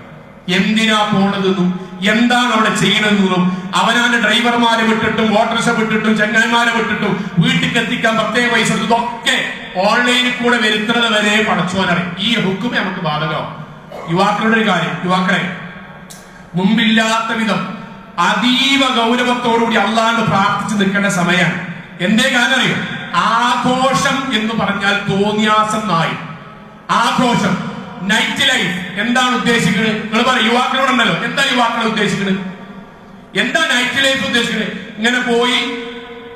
എന്തിനാ പോണതെന്നും എന്താണ് അവിടെ ചെയ്യണമെന്നും അവനാന്റെ ഡ്രൈവർമാരെ വിട്ടിട്ടും ഓട്ടോറിക്ഷ വിട്ടിട്ടും ചെങ്ങന്മാരെ വിട്ടിട്ടും വീട്ടിൽ എത്തിക്കാൻ പ്രത്യേക പൈസ ഇതൊക്കെ ഓൺലൈനിൽ കൂടെ വരുത്തുന്നത് വരെ പടച്ചോനറിയും. ഈ ഹുക്കുമേ നമുക്ക് ബാധകമാവും. യുവാക്കളുടെ ഒരു കാര്യം, യുവാക്കളെ മുമ്പില്ലാത്ത വിധം അതീവ ഗൗരവത്തോടുകൂടി അള്ളാഹുവിനോട് പ്രാർത്ഥിച്ചു നിൽക്കേണ്ട സമയമാണ്. എന്തേ കാര്യം അറിയോ? ആഘോഷം എന്ന് പറഞ്ഞാൽ തോന്നിയാസം നായി. ആഘോഷം, നൈറ്റ് ലൈഫ് എന്താണ് ഉദ്ദേശിക്കുന്നത്? നിങ്ങൾ പറയും, യുവാക്കളോടുണ്ടല്ലോ, എന്താ യുവാക്കളെ ഉദ്ദേശിക്കുന്നത്? എന്താ നൈറ്റ് ലൈഫ് ഉദ്ദേശിക്കുന്നത്? ഇങ്ങനെ പോയി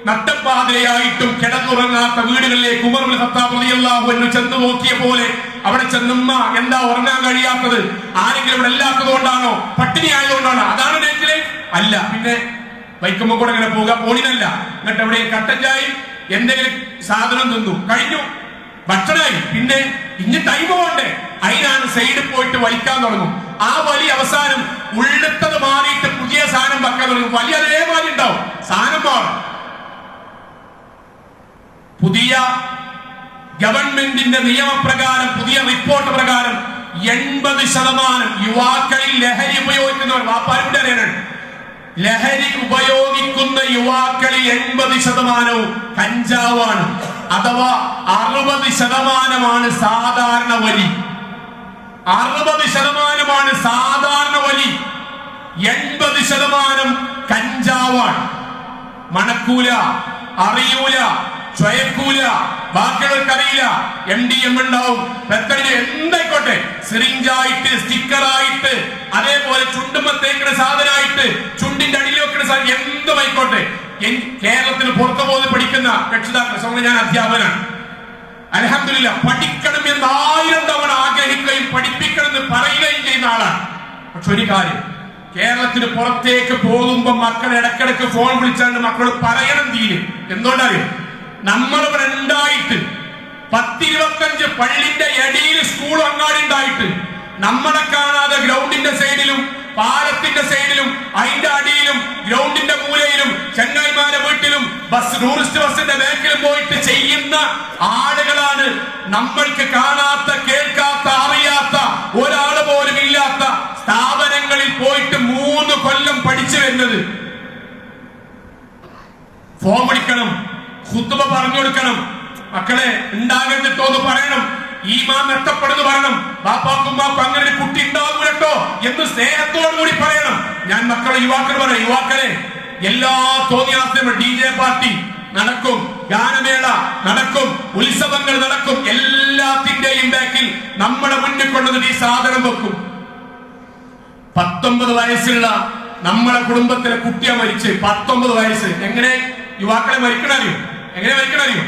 നട്ടപ്പാതയായിട്ടും കിടന്നുറങ്ങാത്ത വീടുകളിലേക്ക് ഉമർ ഇബ്നുൽ ഖത്താബ് റളിയല്ലാഹു അൻഹു ചെന്ന് നോക്കിയ പോലെ അവിടെ ചെന്നുമ്മ എന്താ ഉറങ്ങാൻ കഴിയാത്തത്? ആരെങ്കിലും ഇവിടെ ഇല്ലാത്തത് കൊണ്ടാണോ? പട്ടിണി ആയതുകൊണ്ടാണോ? അതാണ് നൈറ്റ് ലൈഫ്? അല്ല. പിന്നെ വൈക്കുമ്പോ കൂടെ ഇങ്ങനെ പോവുക, പോണിനല്ല. എന്നിട്ട് എവിടെ കട്ടൻ ചായയും എന്തെങ്കിലും സാധനം തിന്നു, കഴിഞ്ഞു, ഭക്ഷണമായി. പിന്നെ ഇനി ടൈം പോകണ്ടേ? അതിനാണ് സൈഡിൽ പോയിട്ട് വലിക്കാൻ തുടങ്ങും. ആ വലി അവസാനം ഉള്ളത്തത് മാറിയിട്ട് പുതിയ സാധനം വെക്കാൻ തുടങ്ങും. വലിയ അതേമാതിരി ഉണ്ടാവും, സാധനം മാറും. പുതിയ ഗവൺമെന്റിന്റെ നിയമപ്രകാരം, പുതിയ റിപ്പോർട്ട് പ്രകാരം 80% യുവാക്കളിൽ ലഹരി ഉപയോഗിക്കുന്നവർ, വാപ്പാരുടെ അറിയാനാണ്, ലഹരി ഉപയോഗിക്കുന്ന യുവാക്കളിൽ 80% കഞ്ചാവാണ്. അഥവാ 60% സാധാരണ വലി. 60% സാധാരണ വലി, 80% കഞ്ചാവാണ്. മണക്കൂല, അറിയൂല, ചൊയക്കൂല, ബാക്കിയുള്ളവർക്ക് അറിയില്ല. MDM ഉണ്ടാവും, പെത്തടിന് എന്തായിക്കോട്ടെ, സിറിഞ്ചായിട്ട്, സ്റ്റിക്കറായിട്ട്, അതേപോലെ ചുണ്ടുമ്പ തേക്കുന്ന സാധനമായിട്ട്, ചുണ്ടിന്റെ അടിയിൽ വെക്കുന്ന സാധനം, എന്തുമായിക്കോട്ടെ. കേരളത്തിന് പുറത്തു പോയി പഠിക്കുന്ന രക്ഷിതാക്കൾ, ഞാൻ അധ്യാപകനാണ്, അൽഹംദുലില്ലാഹ്, പഠിക്കണം എന്ന് 1000 തവണ ആഗ്രഹിക്കുകയും പഠിപ്പിക്കണം എന്ന് പറയുകയും ചെയ്യുന്ന ആളാണ്. പക്ഷെ ഒരു കാര്യം, കേരളത്തിന് പുറത്തേക്ക് പോകുമ്പോ മക്കളെ ഇടക്കിടക്ക് ഫോൺ വിളിച്ചാണ്ട് മക്കളോട് പറയണം തീരെ. എന്തുകൊണ്ടറിയോ? നമ്മളിവിടെ ഉണ്ടായിട്ട് 10-25 പള്ളിന്റെ ഇടയിൽ സ്കൂൾ അങ്ങാടി ഉണ്ടായിട്ട് നമ്മളെ കാണാതെ ഗ്രൗണ്ടിന്റെ സൈഡിലും പാലത്തിന്റെ സൈഡിലും അതിന്റെ അടിയിലും ഗ്രൗണ്ടിന്റെ മൂലയിലും ചെങ്ങായിമാരെ വീട്ടിലും ബസ്, ടൂറിസ്റ്റ് ബസിന്റെ ബാക്കിലും പോയിട്ട് ചെയ്യുന്ന ആളുകളാണ് നമ്മൾക്ക് കാണാത്ത, കേൾക്കാത്ത, അറിയാത്ത, ഒരാൾ പോലും ഇല്ലാത്ത സ്ഥാപനങ്ങളിൽ പോയിട്ട് 3 കൊല്ലം പഠിച്ചു വരുന്നത്. ഫോൺ വിളിക്കണം, ഖുത്ബ പറഞ്ഞു കൊടുക്കണം, മക്കളെ ഉണ്ടാകരുതിട്ടോ എന്ന് പറയണം, ഈമാൻ നഷ്ടപ്പെടുന്നു പറയണം, ബാപ്പാക്കുമ്മാക്കും അങ്ങനെ ഒരു കുട്ടി ഉണ്ടാകൂലട്ടോ എന്ന് സ്നേഹത്തോടു കൂടി പറയണം. ഞാൻ മക്കളെ, യുവാക്കൾ പറയാം, യുവാക്കളെ, എല്ലാ തോന്നിയാസവും DJ പാർട്ടി നടക്കും, ഗാനമേള നടക്കും, ഉത്സവങ്ങൾ നടക്കും, എല്ലാത്തിന്റെയും ബാക്കിൽ നമ്മുടെ മുന്നിൽ കൊണ്ടുവന്നിട്ട് ഈ സാധനം വെക്കും. 19 വയസ്സുള്ള നമ്മളെ കുടുംബത്തിലെ കുട്ടിയെ മരിച്ച്, 19 വയസ്സ്. എങ്ങനെ യുവാക്കളെ മരിക്കണറിയോ? എങ്ങനെ മരിക്കണറിയോ?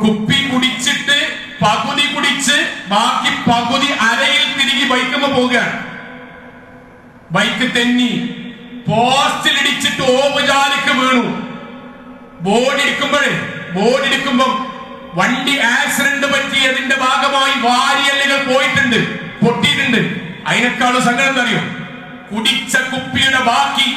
കുപ്പി കുടിച്ചിട്ട് പകുതി കുടിച്ച് ബാക്കി പകുതി അരയിൽ തിരികെ ബൈക്കുമ്പോ പോവുകയാണ്. ബൈക്ക് തെന്നി പോസ്റ്റിലിടിച്ചിട്ട് ഓവുചാലിക്ക് വീണു. ബോർഡ് ഇടിക്കുമ്പോ വണ്ടി ആക്സിഡന്റ് പറ്റിയതിന്റെ ഭാഗമായി വാരിയല്ലുകൾ പോയിട്ടുണ്ട്, പൊട്ടിയിട്ടുണ്ട്. അതിനേക്കാളും സങ്കടം എന്താ അറിയോ? കുടിച്ച കുപ്പിയുടെ ബാക്കി,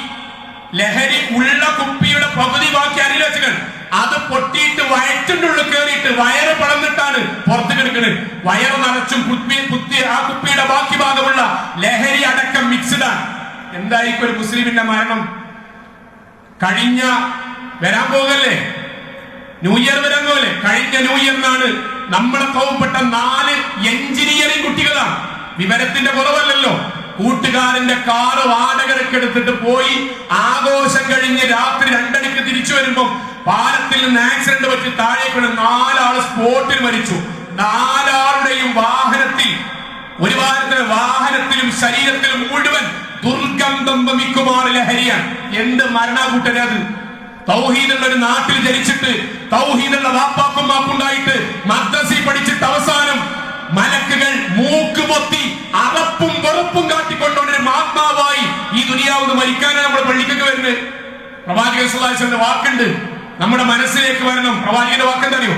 ലഹരി ഉള്ള കുപ്പിയുടെ പകുതി ബാക്കി അരിയിൽ വെച്ചുകൾ, അത് പൊട്ടിയിട്ട് വയറ്റിന്റെ ഉള്ളിൽ കയറിയിട്ട് വയറ് പടന്നിട്ടാണ് പുറത്ത് കിടക്കുന്നത്. വയറ് നിറച്ചും കുത്തി ആ കുപ്പിയുടെ ബാക്കി ഭാഗമുള്ള ലഹരി അടക്കം മിക്സ്ഡ് ആണ്. എന്തായിരിക്കും ഒരു മുസ്ലിമിന്റെ മരണം? കഴിഞ്ഞ വരാൻ പോകല്ലേ, ന്യൂ ഇയർ വരാൻ പോലെ, കഴിഞ്ഞ ന്യൂ ഇയറിനാണ് നമ്മളെ തോവപ്പെട്ട 4 എഞ്ചിനീയറിംഗ് കുട്ടികളാണ്. വിവരത്തിന്റെ കുറവല്ലല്ലോ, കൂട്ടുകാരന്റെ കാറ് വാടകയ്ക്ക് എടുത്തിട്ട് പോയി ആഘോഷം കഴിഞ്ഞ് രാത്രി 2 മണിക്ക് തിരിച്ചു വരുമ്പോ പാലത്തിൽ നിന്ന് ആക്സിഡന്റ് പറ്റി താഴേക്ക് 4 ആള് സ്പോട്ടിൽ മരിച്ചു. 4 ആളുടെയും വാഹനത്തിൽ, ഒരു വാഹനത്തിലും ശരീരത്തിലും മുഴുവൻ ദുർഗന്ധം വമിക്കുമാറ് ലഹരിയാണ്. എന്ത് മരണകൂട്ടരത്! തൗഹീദുള്ള ഒരു നാട്ടിൽ ജനിച്ചിട്ട്, തൗഹീദുള്ള വാപ്പാക്കും മാക്കുണ്ടായിട്ട്, മദ്രസയിൽ പഠിച്ചിട്ട് അവസാനം മലക്കുകൾ മൂക്ക് പൊത്തി അറപ്പും വെറുപ്പും കാട്ടിക്കൊണ്ടൊരു ആത്മാവായി ഈ ദുനിയാവ് മരിക്കാനാണ് നമ്മൾ പള്ളിക്കൊക്കെ വരുന്നത്. പ്രവാചകൻ സ്വല്ലല്ലാഹു അലൈഹി വസല്ലം വാക്കുണ്ട്, നമ്മുടെ മനസ്സിലേക്ക് വരണം. പ്രവാചകന്റെ വാക്കെന്താ അറിയോ?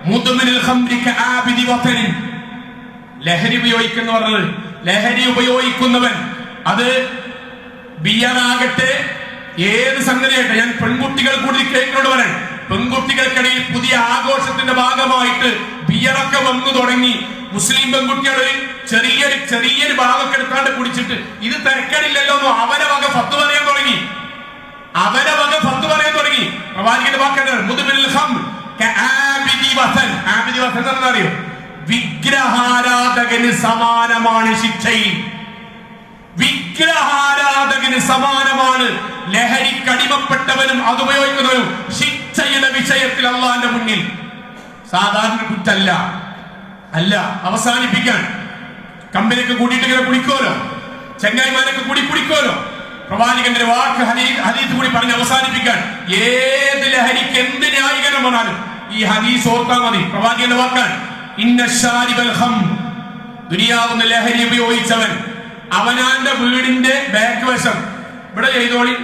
മുദ്മിനുൽ ഖംരി കആബിദി വതനിൻ. ലഹരി ഉപയോഗിക്കുന്നവർ, ലഹരി ഉപയോഗിക്കുന്നവൻ, അത് ബിയറാകട്ടെ ഏത് സംഗതിയാകട്ടെ. ഞാൻ പെൺകുട്ടികൾ കൂടി കേൾക്കുന്നോട് പറയാൻ, പെൺകുട്ടികൾക്കിടയിൽ പുതിയ ആഘോഷത്തിന്റെ ഭാഗമായിട്ട് ബിയറൊക്കെ വന്നു തുടങ്ങി. മുസ്ലിം പെൺകുട്ടികൾ ചെറിയൊരു ഭാഗമൊക്കെ എടുക്കാണ്ട് കുടിച്ചിട്ട് ഇത് തിരക്കടില്ലല്ലോ എന്ന് അവരെ വക ഫത്വ പറയാൻ തുടങ്ങി. പ്രവാചകന്റെ വാക്കാണ് മുദ്മിനുൽ ഖംർ കആബിദി വതൻ. ആബിദി വതൻ എന്ന് അറിയോ? വിഗ്രഹാരാധകന് സമാനമാണ് ശിക്ഷയിൽ. വിഗ്രഹാരാധകന് സമാനമാണ് ലഹരിക്കടിമപ്പെട്ടവനും അത് ഉപയോഗിക്കുന്നവരും ശിക്ഷയുടെ വിഷയത്തിൽ അള്ളാന്റെ മുന്നിൽ. സാധാരണ കുറ്റല്ല, അല്ല. അവസാനിപ്പിക്കാൻ കമ്പനിയൊക്കെ കൂടിയിട്ട് ഇങ്ങനെ കുടിക്കുമല്ലോ, ചെങ്ങായിമാരൊക്കെ കൂടി കുടിക്കുമല്ലോ. പ്രവാചകന്റെ വാക്ക് ഹദീസ് കൂടി പറഞ്ഞ് അവസാനിപ്പിക്കാൻ, ഏത് ലഹരിക്ക് എന്ത് ന്യായീകരണം വന്നാലും ഈ ഹദീസ് ഓർത്താൽ മതി. പ്രവാചകന്റെ വാക്കാണ് ഇന്ന ശാരിബൽ ഖംർ, ദുനിയാവുന്ന ലഹരി ഉപയോഗിച്ചവൻ അവനാന്റെ വീടിന്റെ ബാക്ക് വശം ഇവിടെ ചെയ്തോളി.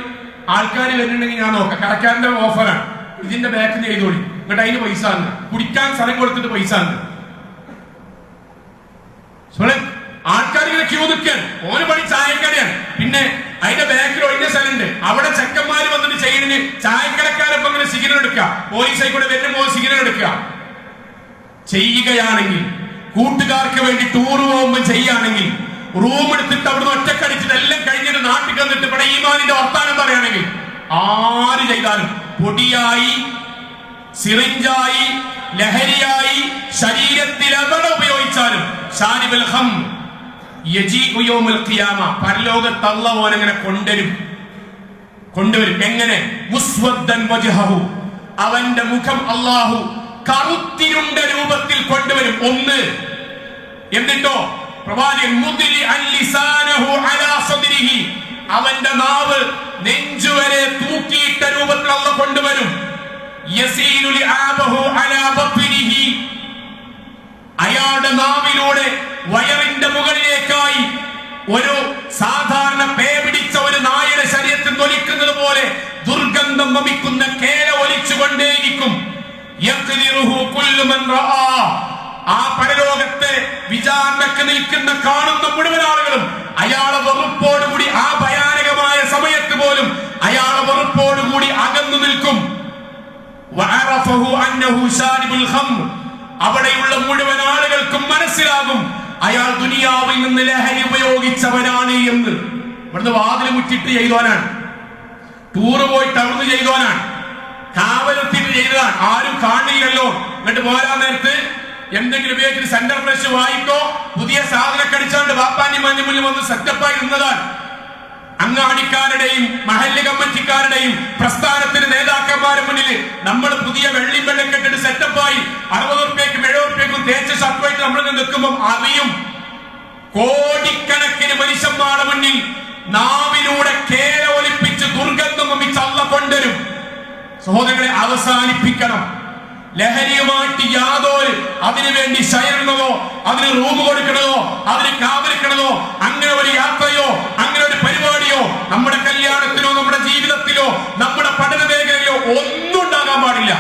ആൾക്കാർ വരുന്നുണ്ടെങ്കിൽ ഞാൻ നോക്കാം, കടക്കാരന്റെ ഓഫറാണ്, ഇതിന്റെ ബാക്കിൽ ചെയ്തോളി, എന്നിട്ട് അതിന് പൈസ ഉണ്ട്, കുടിക്കാൻ സ്ഥലം കൊടുത്തിട്ട് പൈസ ഉണ്ട്. ആൾക്കാർ ഇങ്ങനെ ക്യൂ നിൽക്കാൻ, ഓന് പണി ചായക്കടയാണ്, പിന്നെ അതിന്റെ ബാക്കിൽ ഒഴിഞ്ഞ സ്ഥലമുണ്ട്, അവിടെ ചെക്കന്മാര് വന്നിട്ട് ചെയ്യുന്നതിന് ചായക്കടക്കാരൊപ്പം ഇങ്ങനെ സിഗ്നൽ എടുക്കുക, പോലീസായി കൂടെ വരുമ്പോൾ സിഗ്നൽ എടുക്കുക. ചെയ്യുകയാണെങ്കിൽ, കൂട്ടുകാർക്ക് വേണ്ടി ടൂർ പോകുമ്പോൾ ചെയ്യുകയാണെങ്കിൽ, റൂം എടുത്തിട്ട് അവിടുന്ന് ഒറ്റക്കടിച്ചിട്ട് എല്ലാം കഴിഞ്ഞിട്ട് നാട്ടിൽ വന്നിട്ട് ഇവിടെ ഈമാനിന്റെ വർത്താനം പറയുകയാണെങ്കിൽ, ആര് ചെയ്താലും പൊടിയായി, സിറിഞ്ചായി, ലഹരിയായി, ശരീരത്തിൽ എവിടെ ഉപയോഗിച്ചാലും ശാരിബുൽ ഖംർ യജീഉ യൗമുൽ ഖിയാമ, പരലോകത്ത് അല്ലാഹു അവനെ കൊണ്ടുവരും. എങ്ങനെ? മുസ്വദ്ദൻ വജ്ഹഹു, അവന്റെ മുഖം അല്ലാഹു കറുത്തിരുണ്ട രൂപത്തിൽ കൊണ്ടുവരും. ഒന്ന്. എന്നിട്ടോ പ്രവാചകൻ മുദ്ലി അൻ ലിസാനഹു അലാ സദ്രിഹി, അവന്റെ നാവ് നെഞ്ചുവരെ തൂക്കിയിട്ട രൂപത്തിൽ അല്ലാഹു കൊണ്ടുവരും. യസീലു ലിആബഹു അലാ ബത്നിഹി, അയാളുടെ നാവിലൂടെ വയറിന്റെ മുകളിലേക്കായി ഒരു സാധാരണ പേ പിടിച്ച ഒരു നായയുടെ ശരീരത്തിൽ തൊലിക്കുന്നത് പോലെ ദുർഗന്ധം വമിക്കുന്ന കേല ഒലിച്ചുകൊണ്ടേയിരിക്കും. ആ പരലോകത്തെ വിചാരണക്ക് നിൽക്കുന്ന കാണുന്ന മുഴുവൻ ആളുകളും അയാളെ വെറുപ്പോടുകൂടി, ആ ഭയാനകമായ സമയത്ത് പോലും അയാളെ വെറുപ്പോടുകൂടി അകന്നു നിൽക്കും. അവിടെയുള്ള മുഴുവൻ ആളുകൾക്കും മനസ്സിലാകും അയാൾ ദുനിയാവിൽ നിന്ന് ലഹരി ഉപയോഗിച്ചവനാണ് എന്ന്. ഇവിടുന്ന് വാതിൽ മുറ്റിട്ട് ചെയ്തവനാണ്, ടൂറ് പോയിട്ട് അവിടുന്ന് ചെയ്തവനാണ്, കാവലെത്തിയിട്ട് ചെയ്തതാണ്, ആരും കാണില്ലല്ലോ. എന്നിട്ട് പോരാൻ നേരത്ത് എന്തെങ്കിലും ഉപയോഗിച്ചിട്ട് സെന്റർ ഫ്രഷ് വായിക്കോ പുതിയ സാധനം കടിച്ചാണ്ട് വാപ്പാനി മഞ്ഞ മുന്നിൽ വന്ന് സെറ്റപ്പായി നിന്നതാണ്. അങ്ങാടിക്കാരുടെയും മഹല്ല് കമ്മിറ്റിക്കാരുടെയും പ്രസ്ഥാനത്തിന് നേതാക്കന്മാരുടെ മുന്നിൽ നമ്മൾ പുതിയ വെള്ളി വെള്ളക്കെട്ടിട്ട് സെറ്റപ്പായി 60 രൂപയ്ക്കും 70 രൂപയ്ക്കും തേച്ച ഷർട്ടായിട്ട് നമ്മൾ നിൽക്കുമ്പോൾ അറിയും കോടിക്കണക്കിന് മനുഷ്യന്മാരുടെ മുന്നിൽ നാവിലൂടെ കേല ഒലിപ്പിച്ച് ദുർഗന്ധം വമിച്ച് അല്ലാഹു കൊണ്ടുവരും. സഹോദരങ്ങളെ, അവസാനിപ്പിക്കണം. ലഹരിയുമായിട്ട് യാതൊരു അതിനുവേണ്ടി ശയനോ അതിന് റൂം കൊടുക്കണതോ അതിന് കാവലിക്കണതോ അങ്ങനെ ഒരു യാത്രയോ അങ്ങനെ ഒരു പരിപാടിയോ നമ്മുടെ കല്യാണത്തിലോ നമ്മുടെ ജീവിതത്തിലോ നമ്മുടെ പഠന മേഖലയിലോ ഒന്നും ഉണ്ടാകാൻ പാടില്ല.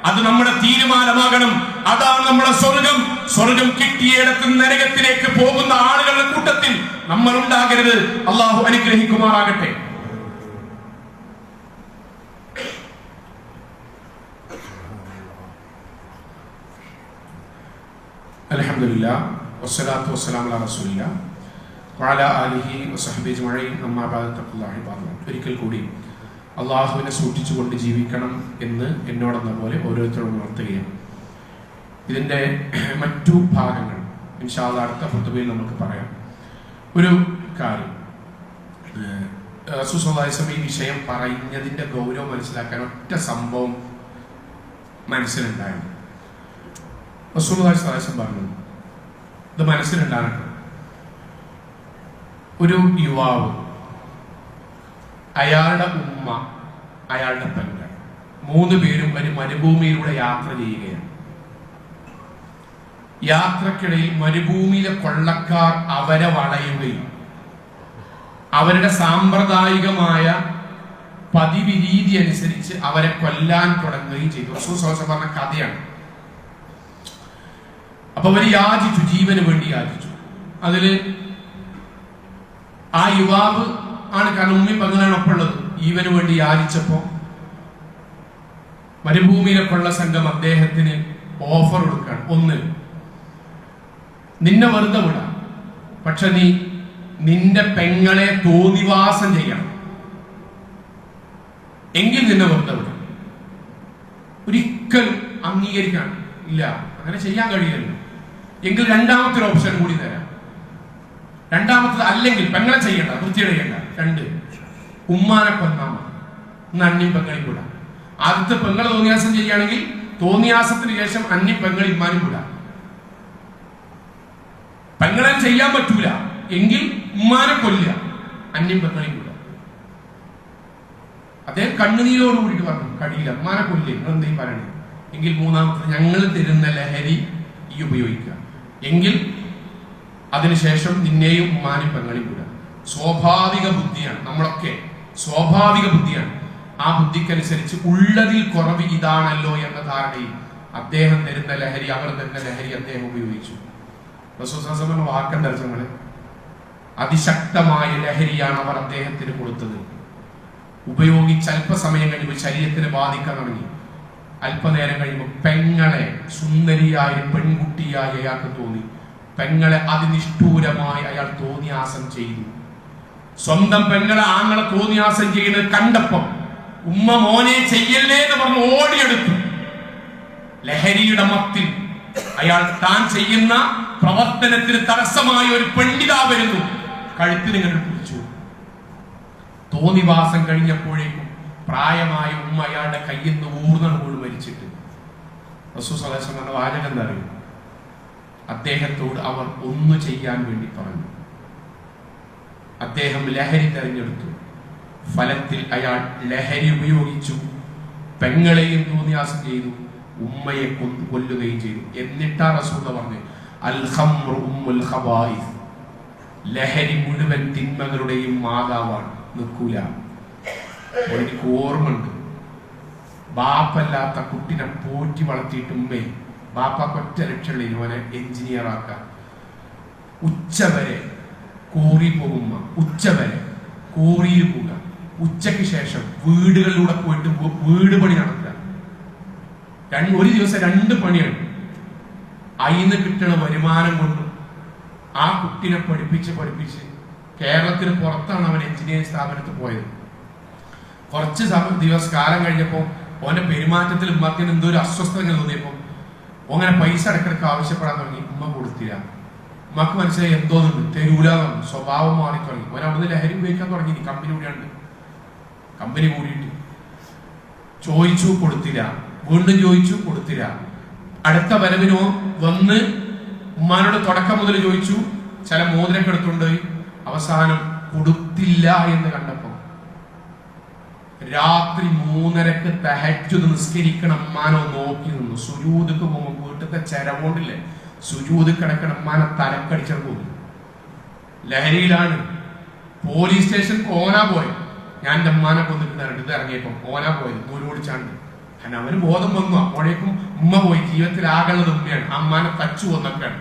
അത് നമ്മുടെ തീരുമാനമാകണം. അതാണ് നമ്മുടെ സ്വർഗം. സ്വർഗം കിട്ടിയിടത്ത് നരകത്തിലേക്ക് പോകുന്ന ആളുകളുടെ കൂട്ടത്തിൽ നമ്മൾ ഉണ്ടാകരുത്. അള്ളാഹു അനുഗ്രഹിക്കുമാറാകട്ടെ. അൽഹംദുലില്ലാഹ് വസ്സലാത്തു വസ്സലാമു അലാ റസൂലില്ലാഹ് വഅലാ ആലിഹി വസഹ്ബിഹി അജ്മഈൻ. അമ്മാ ബഅദ്. തഖ്വല്ലാഹി ഇബാദല്ലാഹ്. ഒരിക്കൽ കൂടി അള്ളാഹുവിനെ സൂക്ഷിച്ചുകൊണ്ട് ജീവിക്കണം എന്ന് എന്നോടെന്ന പോലെ ഓരോരുത്തരോടും ഉണർത്തുകയാണ്. ഇതിൻ്റെ മറ്റു ഭാഗങ്ങൾ ഇൻഷാ അല്ലാഹ് അടുത്ത ഖുതുബയിൽ നമുക്ക് പറയാം. ഒരു കാര്യം, റസൂൽ സ്വല്ലല്ലാഹു അലൈഹി വസല്ലം ഈ വിഷയം പറഞ്ഞതിൻ്റെ ഗൗരവം മനസ്സിലാക്കാൻ ഒറ്റ സംഭവം മനസ്സിലുണ്ടായിരുന്നു. റസൂലുള്ളാഹി സ്വല്ലല്ലാഹു അലൈഹി വസല്ലം പറഞ്ഞു, ഇത് മനസ്സിലുണ്ടാകട്ടെ. ഒരു യുവാവ്, അയാളുടെ ഉമ്മ, അയാളുടെ പെങ്ങൾ, 3 പേരും ഒരു മരുഭൂമിയിലൂടെ യാത്ര ചെയ്യുകയാണ്. യാത്രക്കിടയിൽ മരുഭൂമിയിലെ കൊള്ളക്കാർ അവരെ വളയുകയും അവരുടെ സാമ്പ്രദായികമായ പതിവ് രീതി അനുസരിച്ച് അവരെ കൊല്ലാൻ തുടങ്ങുകയും ചെയ്തു. റസൂൽ സ്വല്ലല്ലാഹു അലൈഹി വസല്ലം പറഞ്ഞ കഥയാണ്. അപ്പൊ അവര് യാചിച്ചു, ജീവന് വേണ്ടി യാചിച്ചു. അതില് ആ യുവാവ് ആണ്, കാരണം ഉമ്മയും പെങ്ങളാണ് ഒപ്പുള്ളത്. ജീവന് വേണ്ടി യാചിച്ചപ്പോ മരുഭൂമിയിലൊക്കെയുള്ള സംഘം അദ്ദേഹത്തിന് ഓഫർ കൊടുക്കുകയാണ്. ഒന്ന്, നിന്നെ വെറുതെ വിടാം, പക്ഷെ നീ നിന്റെ പെങ്ങളെ തോന്നിവാസം ചെയ്യണം, എങ്കിൽ നിന്നെ വെറുതെ വിടാം. ഒരിക്കലും അംഗീകരിക്കാൻ ഇല്ല, അങ്ങനെ ചെയ്യാൻ കഴിയില്ലല്ലോ. എങ്കിൽ രണ്ടാമത്തെ ഒരു ഓപ്ഷൻ കൂടി തരാം. രണ്ടാമത്തത്, അല്ലെങ്കിൽ പെങ്ങളെ ചെയ്യണ്ട, വൃത്തിയുടെ ചെയ്യണ്ട. 2, ഉമ്മാനെ കൊന്നാമ, അന്യം പെങ്ങളി വിടാം. ആദ്യത്തെ പെങ്ങളെ തോന്നിയാസം ചെയ്യുകയാണെങ്കിൽ തോന്നിയാസത്തിന് ശേഷം അന്യം പെങ്ങളി ഉമ്മാനും വിടാം. പെങ്ങളെ ചെയ്യാൻ പറ്റൂല എങ്കിൽ ഉമ്മാനെ കൊല്ലുക, അന്യം പെങ്ങളി വിടാം. അദ്ദേഹം കണ്ണുനീരോട് കൂടിയിട്ട് പറഞ്ഞു, കഴിയില്ല, ഉമ്മാനെ കൊല്ലേ, നിങ്ങൾ എന്തെങ്കിലും പറയണേ. എങ്കിൽ മൂന്നാമത്തെ, ഞങ്ങൾ തരുന്ന ലഹരി ഈ ഉപയോഗിക്കുക, എങ്കിൽ അതിനുശേഷം നിന്നെയും ഉമ്മാനും പെങ്ങളെയും വിടുക. സ്വാഭാവിക ബുദ്ധിയാണ്, നമ്മളൊക്കെ സ്വാഭാവിക ബുദ്ധിയാണ്. ആ ബുദ്ധിക്കനുസരിച്ച് ഉള്ളതിൽ കുറവ് ഇതാണല്ലോ എന്ന ധാരണയിൽ അദ്ദേഹം തരുന്ന ലഹരി, അവർ തരുന്ന ലഹരി അദ്ദേഹം ഉപയോഗിച്ചു. വാക്കണ്ട ദർശനങ്ങള്, അതിശക്തമായ ലഹരിയാണ് അവർ അദ്ദേഹത്തിന് കൊടുത്തത്. ഉപയോഗിച്ച് അല്പസമയം കഴിയുമ്പോൾ ശരീരത്തിന് ബാധിക്കാൻ തുടങ്ങി. അല്പനേരം കഴിയുമ്പോൾ പെങ്ങളെ സുന്ദരിയായ പെൺകുട്ടിയായി അയാൾക്ക് തോന്നി. പെങ്ങളെ അതിനിഷ്ഠൂരമായി അയാൾ തോന്നിയാസം ചെയ്തു. സ്വന്തം പെങ്ങളെ ആങ്ങളെ തോന്നിയാസം ചെയ്യുന്നത് കണ്ടപ്പം ഉമ്മ മോനെ ചെയ്യല്ലേ എന്ന് പറഞ്ഞ് ഓടിയെടുത്തു. ലഹരിയുടെ മത്തിൽ അയാൾ താൻ ചെയ്യുന്ന പ്രവർത്തനത്തിന് തടസ്സമായ ഒരു പെണ്ണിതാ വരുന്നു, കഴുത്തിന് ഇങ്ങനെ പിടിച്ചു. തോന്നിവാസം കഴിഞ്ഞപ്പോഴേക്കും പ്രായമായ ഉമ്മ അയാളുടെ കയ്യിൽ നിന്ന് ഊർന്നോട് മരിച്ചിട്ട്. റസൂൽ സ്വല്ലല്ലാഹു അലൈഹി വസല്ലം വാചകം എന്താ അറിയും? അദ്ദേഹത്തോട് അവർ ഒന്നു ചെയ്യാൻ വേണ്ടി പറഞ്ഞു. അദ്ദേഹം ലഹരി തെരഞ്ഞെടുത്തു. ഫലത്തിൽ അയാൾ ലഹരി ഉപയോഗിച്ചു, പെങ്ങളെയും തോന്നിയാസം ചെയ്തു, ഉമ്മയെ കൊല്ലുകയും ചെയ്തു. എന്നിട്ടാ റസൂൽ പറഞ്ഞു, അൽ ഖംറു ഉമ്മുൽ ഖബായിസ്, ലഹരി മുഴുവൻ തിന്മകളുടെയും മാതാവാണ്. നിൽക്കൂല. എനിക്ക് ഓർമ്മയുണ്ട്, ബാപ്പല്ലാത്ത കുട്ടിനെ പോറ്റി വളർത്തിയിട്ട് ഉമ്മേ, ബാപ്പാക്ക് ഒറ്റ ലക്ഷ്യമുള്ള ഇവനെ എഞ്ചിനീയർ ആക്കാൻ. ഉച്ചവരെ കോറി പോകുമ്മ, ഉച്ചവരെ കോറിയിൽ പോവുക, ഉച്ചയ്ക്ക് ശേഷം വീടുകളിലൂടെ പോയിട്ട് വീട് പണി നടത്തുക. ഒരു ദിവസം 2 പണിയാണ്. അതിന് കിട്ടണ വരുമാനം കൊണ്ട് ആ കുട്ടിനെ പഠിപ്പിച്ച് കേരളത്തിന് പുറത്താണ് അവൻ എഞ്ചിനീയറിംഗ് സ്ഥാപനത്തിൽ പോയത്. കുറച്ച് കാലം കഴിഞ്ഞപ്പോൾ ഓന്റെ പെരുമാറ്റത്തിൽ ഉമ്മക്കിന് എന്തോ ഒരു അസ്വസ്ഥതകൾ തോന്നിയപ്പോ അങ്ങനെ പൈസ ഇടക്കിടക്ക് ആവശ്യപ്പെടാൻ തുടങ്ങി. ഉമ്മ കൊടുത്തില്ല. ഉമ്മക്ക് മനസ്സിലായി എന്തോന്നുണ്ട്, തരൂല, സ്വഭാവം മാറി തുടങ്ങി. ഓൻ അവിടുന്ന് ലഹരി ഉപയോഗിക്കാൻ തുടങ്ങി. കമ്പനി കൂടിയിട്ട് ചോദിച്ചു, കൊടുത്തില്ല. വീണ്ടും ചോദിച്ചു, കൊടുത്തില്ല. അടുത്ത വരവിനോ വന്ന് ഉമ്മാനോട് തുടക്കം മുതൽ ചോദിച്ചു. ചില മോതിരൊക്കെ എടുത്തുകൊണ്ടുപോയി. അവസാനം കൊടുത്തില്ല എന്ന് കണ്ടപ്പോ രാത്രി 3:30 തഹജ്ജുദ് നിസ്കരിക്കണം ഉമ്മാനോ നോക്കി നിന്നു. സുജൂദക്ക് പോകുമ്പോൾ വീട്ടിലത്തെ ചെരവോണ്ടില്ലേ, സുജൂദ് കിടക്കണം ഉമ്മാനെ തലക്കടിച്ചാൽ പോകും. ലഹരിയിലാണ്. പോലീസ് സ്റ്റേഷൻ ഓനാ പോയത്. ഞാൻ എൻ്റെ ഉമ്മാനെ കൊന്നിട്ട് ഇത് ഇറങ്ങിയപ്പോ ഓനാ പോയത്, നൂല് ഓടിച്ചാണ്ട്. കാരണം അവന് ബോധം വന്നു. അപ്പോഴേക്കും ഉമ്മ പോയി. ജീവിതത്തിൽ ആകുള്ളത് ഉമ്മയാണ്. അമ്മാനെ തച്ചു കൊന്നൊക്കെയാണ്.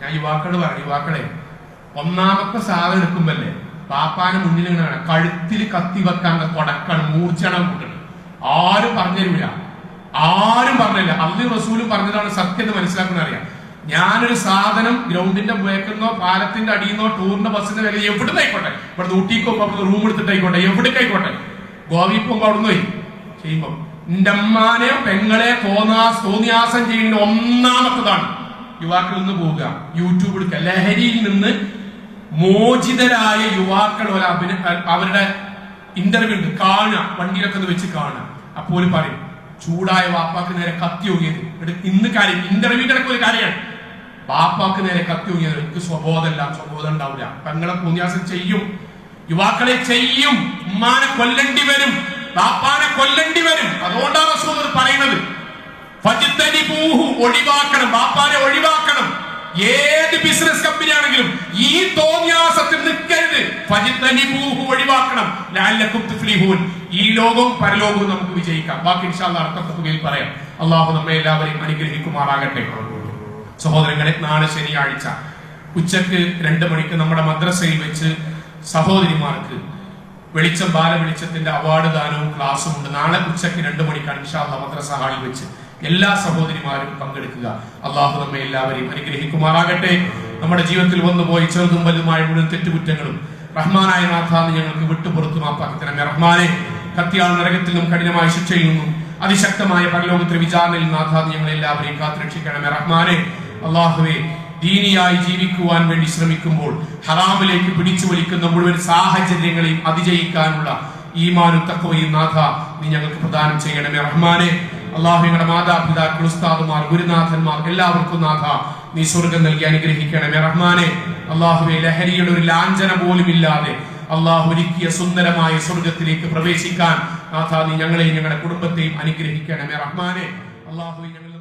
ഞാൻ യുവാക്കളോട് പറഞ്ഞു, യുവാക്കളെ, ഒന്നാമത്തെ സാധനം എടുക്കുമ്പല്ലേ പാപ്പാനെ മുന്നിൽ ഇങ്ങനെ കഴുത്തിൽ കത്തി വെക്കാൻ കൊടക്കാണ്, മൂർച്ചണം കൂട്ടണം. ആരും പറഞ്ഞില്ല. അള്ളാഹുവും റസൂലും പറഞ്ഞതാണ് സത്യം എന്ന് മനസ്സിലാക്കുന്ന അറിയാം. ഞാനൊരു സാധനം ഗ്രൗണ്ടിന്റെ ബേക്കെന്നോ പാലത്തിന്റെ അടിയെന്നോ ടൂറിന്റെ ബസ്സിന്റെ വില എവിടുന്ന് ആയിക്കോട്ടെ, ഇവിടെ ഊട്ടിക്കോ റൂം എടുത്തിട്ടായിക്കോട്ടെ, എവിടേക്കായിക്കോട്ടെ, ഗോവയിൽ പോകുമ്പോ അവിടുന്ന് പോയി ചെയ്യുമ്പോ എന്റെ അമ്മാനെ പെങ്ങളെ തോന്നിയാസം ചെയ്യുന്ന ഒന്നാമത്തതാണ് യുവാക്കളിൽ നിന്ന് പോവുക, യൂട്യൂബ് എടുക്കുക. ലഹരിയിൽ നിന്ന് മോചിതരായ യുവാക്കൾ അവരുടെ ഇന്റർവ്യൂ ഉണ്ട്, കാണുക, വണ്ടിയിലൊക്കെ ഒന്ന് വെച്ച് കാണുക. അപ്പോൾ പറയും, ചൂടായ വാപ്പാക്ക് നേരെ കത്തി ഒങ്ങിയത്. ഇന്ന് കാര്യം ഇന്റർവ്യൂവിന്റെ ഇടയ്ക്ക് ഒരു കാര്യമാണ്. വാപ്പാക്ക് നേരെ കത്തി ഒങ്ങിയത്. എനിക്ക് സ്വബോധം ഉണ്ടാവില്ല. പെങ്ങളെ തോന്നിയാസം ചെയ്യും, യുവാക്കളെ ചെയ്യും, ഉമ്മാനെ കൊല്ലേണ്ടി വരും, ബാപ്പാനെ കൊല്ലേണ്ടി വരും. അതുകൊണ്ടാണ് റസൂൽ പറയുന്നത്, ഒഴിവാക്കണം, ബാപ്പാനെ ഒഴിവാക്കണം. ഏത് ബിസിനസ് കമ്പനി ആണെങ്കിലും ഈ തോന്നിയാസത്തിൽ നിൽക്കരുത്. ഒഴിവാക്കണം. ഈ ലോകവും പരലോകവും നമുക്ക് വിജയിക്കാം. ബാക്കി ഇൻഷാ അല്ലാഹ് അടുത്ത ഖുതുബയിൽ പറയാം. അള്ളാഹു നമ്മെ എല്ലാവരെയും അനുഗ്രഹിക്കുമാറാകട്ടെ. സഹോദരങ്ങളെ, നാളെ ശനിയാഴ്ച ഉച്ചക്ക് 2 മണിക്ക് നമ്മുടെ മദ്രസയിൽ വെച്ച് സഹോദരിമാർക്ക് വെളിച്ചം ബാലവെളിച്ചത്തിന്റെ അവാർഡ് ദാനവും ക്ലാസ്സും ഉണ്ട്. നാളെ ഉച്ചക്ക് 2 മണിക്കാണ് ഇൻഷാ അല്ലാഹ് മദ്രസ ഹാളിൽ വെച്ച്. എല്ലാ സഹോദരിമാരും പങ്കെടുക്കുക. അള്ളാഹു നമ്മെ എല്ലാവരെയും അനുഗ്രഹിക്കുമാറാകട്ടെ. നമ്മുടെ ജീവിതത്തിൽ വന്നുപോയി ചെറുതും വലുതുമായ മുഴുവൻ തെറ്റുകുറ്റങ്ങളും റഹ്മാനായ നാഥ ഞങ്ങൾക്ക് വിട്ടുപുറത്തു മാപ്പാക്കി തരണമേ റഹ്മാനെ. കത്തിയാൾ നരകത്തിൽ നിന്നും കഠിനമായ ശിക്ഷയിൽ നിന്നും അതിശക്തമായ പരലോകത്തിലെ വിചാരണയിൽ നാഥ ഞങ്ങൾ എല്ലാവരെയും കാത്തുരക്ഷിക്കണമേ റഹ്മാനെ. അള്ളാഹുവേ, ദീനിയായി ജീവിക്കുവാൻ വേണ്ടി ശ്രമിക്കുമ്പോൾ ഹറാമിലേക്ക് പിടിച്ചു വലിക്കുന്ന മുഴുവൻ സാഹചര്യങ്ങളെയും അതിജയിക്കാനുള്ള ഈമാനും തഖ്വയും നാഥ നീ ഞങ്ങൾക്ക് പ്രദാനം ചെയ്യണമേ റഹ്മാനെ. അള്ളാഹു ഞങ്ങളുടെ മാതാപിതാക്കൾ, ഉസ്താദുമാർ, ഗുരുനാഥന്മാർ എല്ലാവർക്കും നാഥ നീ സ്വർഗം നൽകി അനുഗ്രഹിക്കണമേ റഹ്മാനെ. അള്ളാഹുവെ, ലഹരിയുടെ ഒരു ലാഞ്ചന പോലും ഇല്ലാതെ അള്ളാഹു ഒരുക്കിയ സുന്ദരമായ സ്വർഗത്തിലേക്ക് പ്രവേശിക്കാൻ നാഥ നീ ഞങ്ങളെയും ഞങ്ങളുടെ കുടുംബത്തെയും അനുഗ്രഹിക്കണമേ റഹ്മാനെ. അള്ളാഹുവെ, ഞങ്ങൾ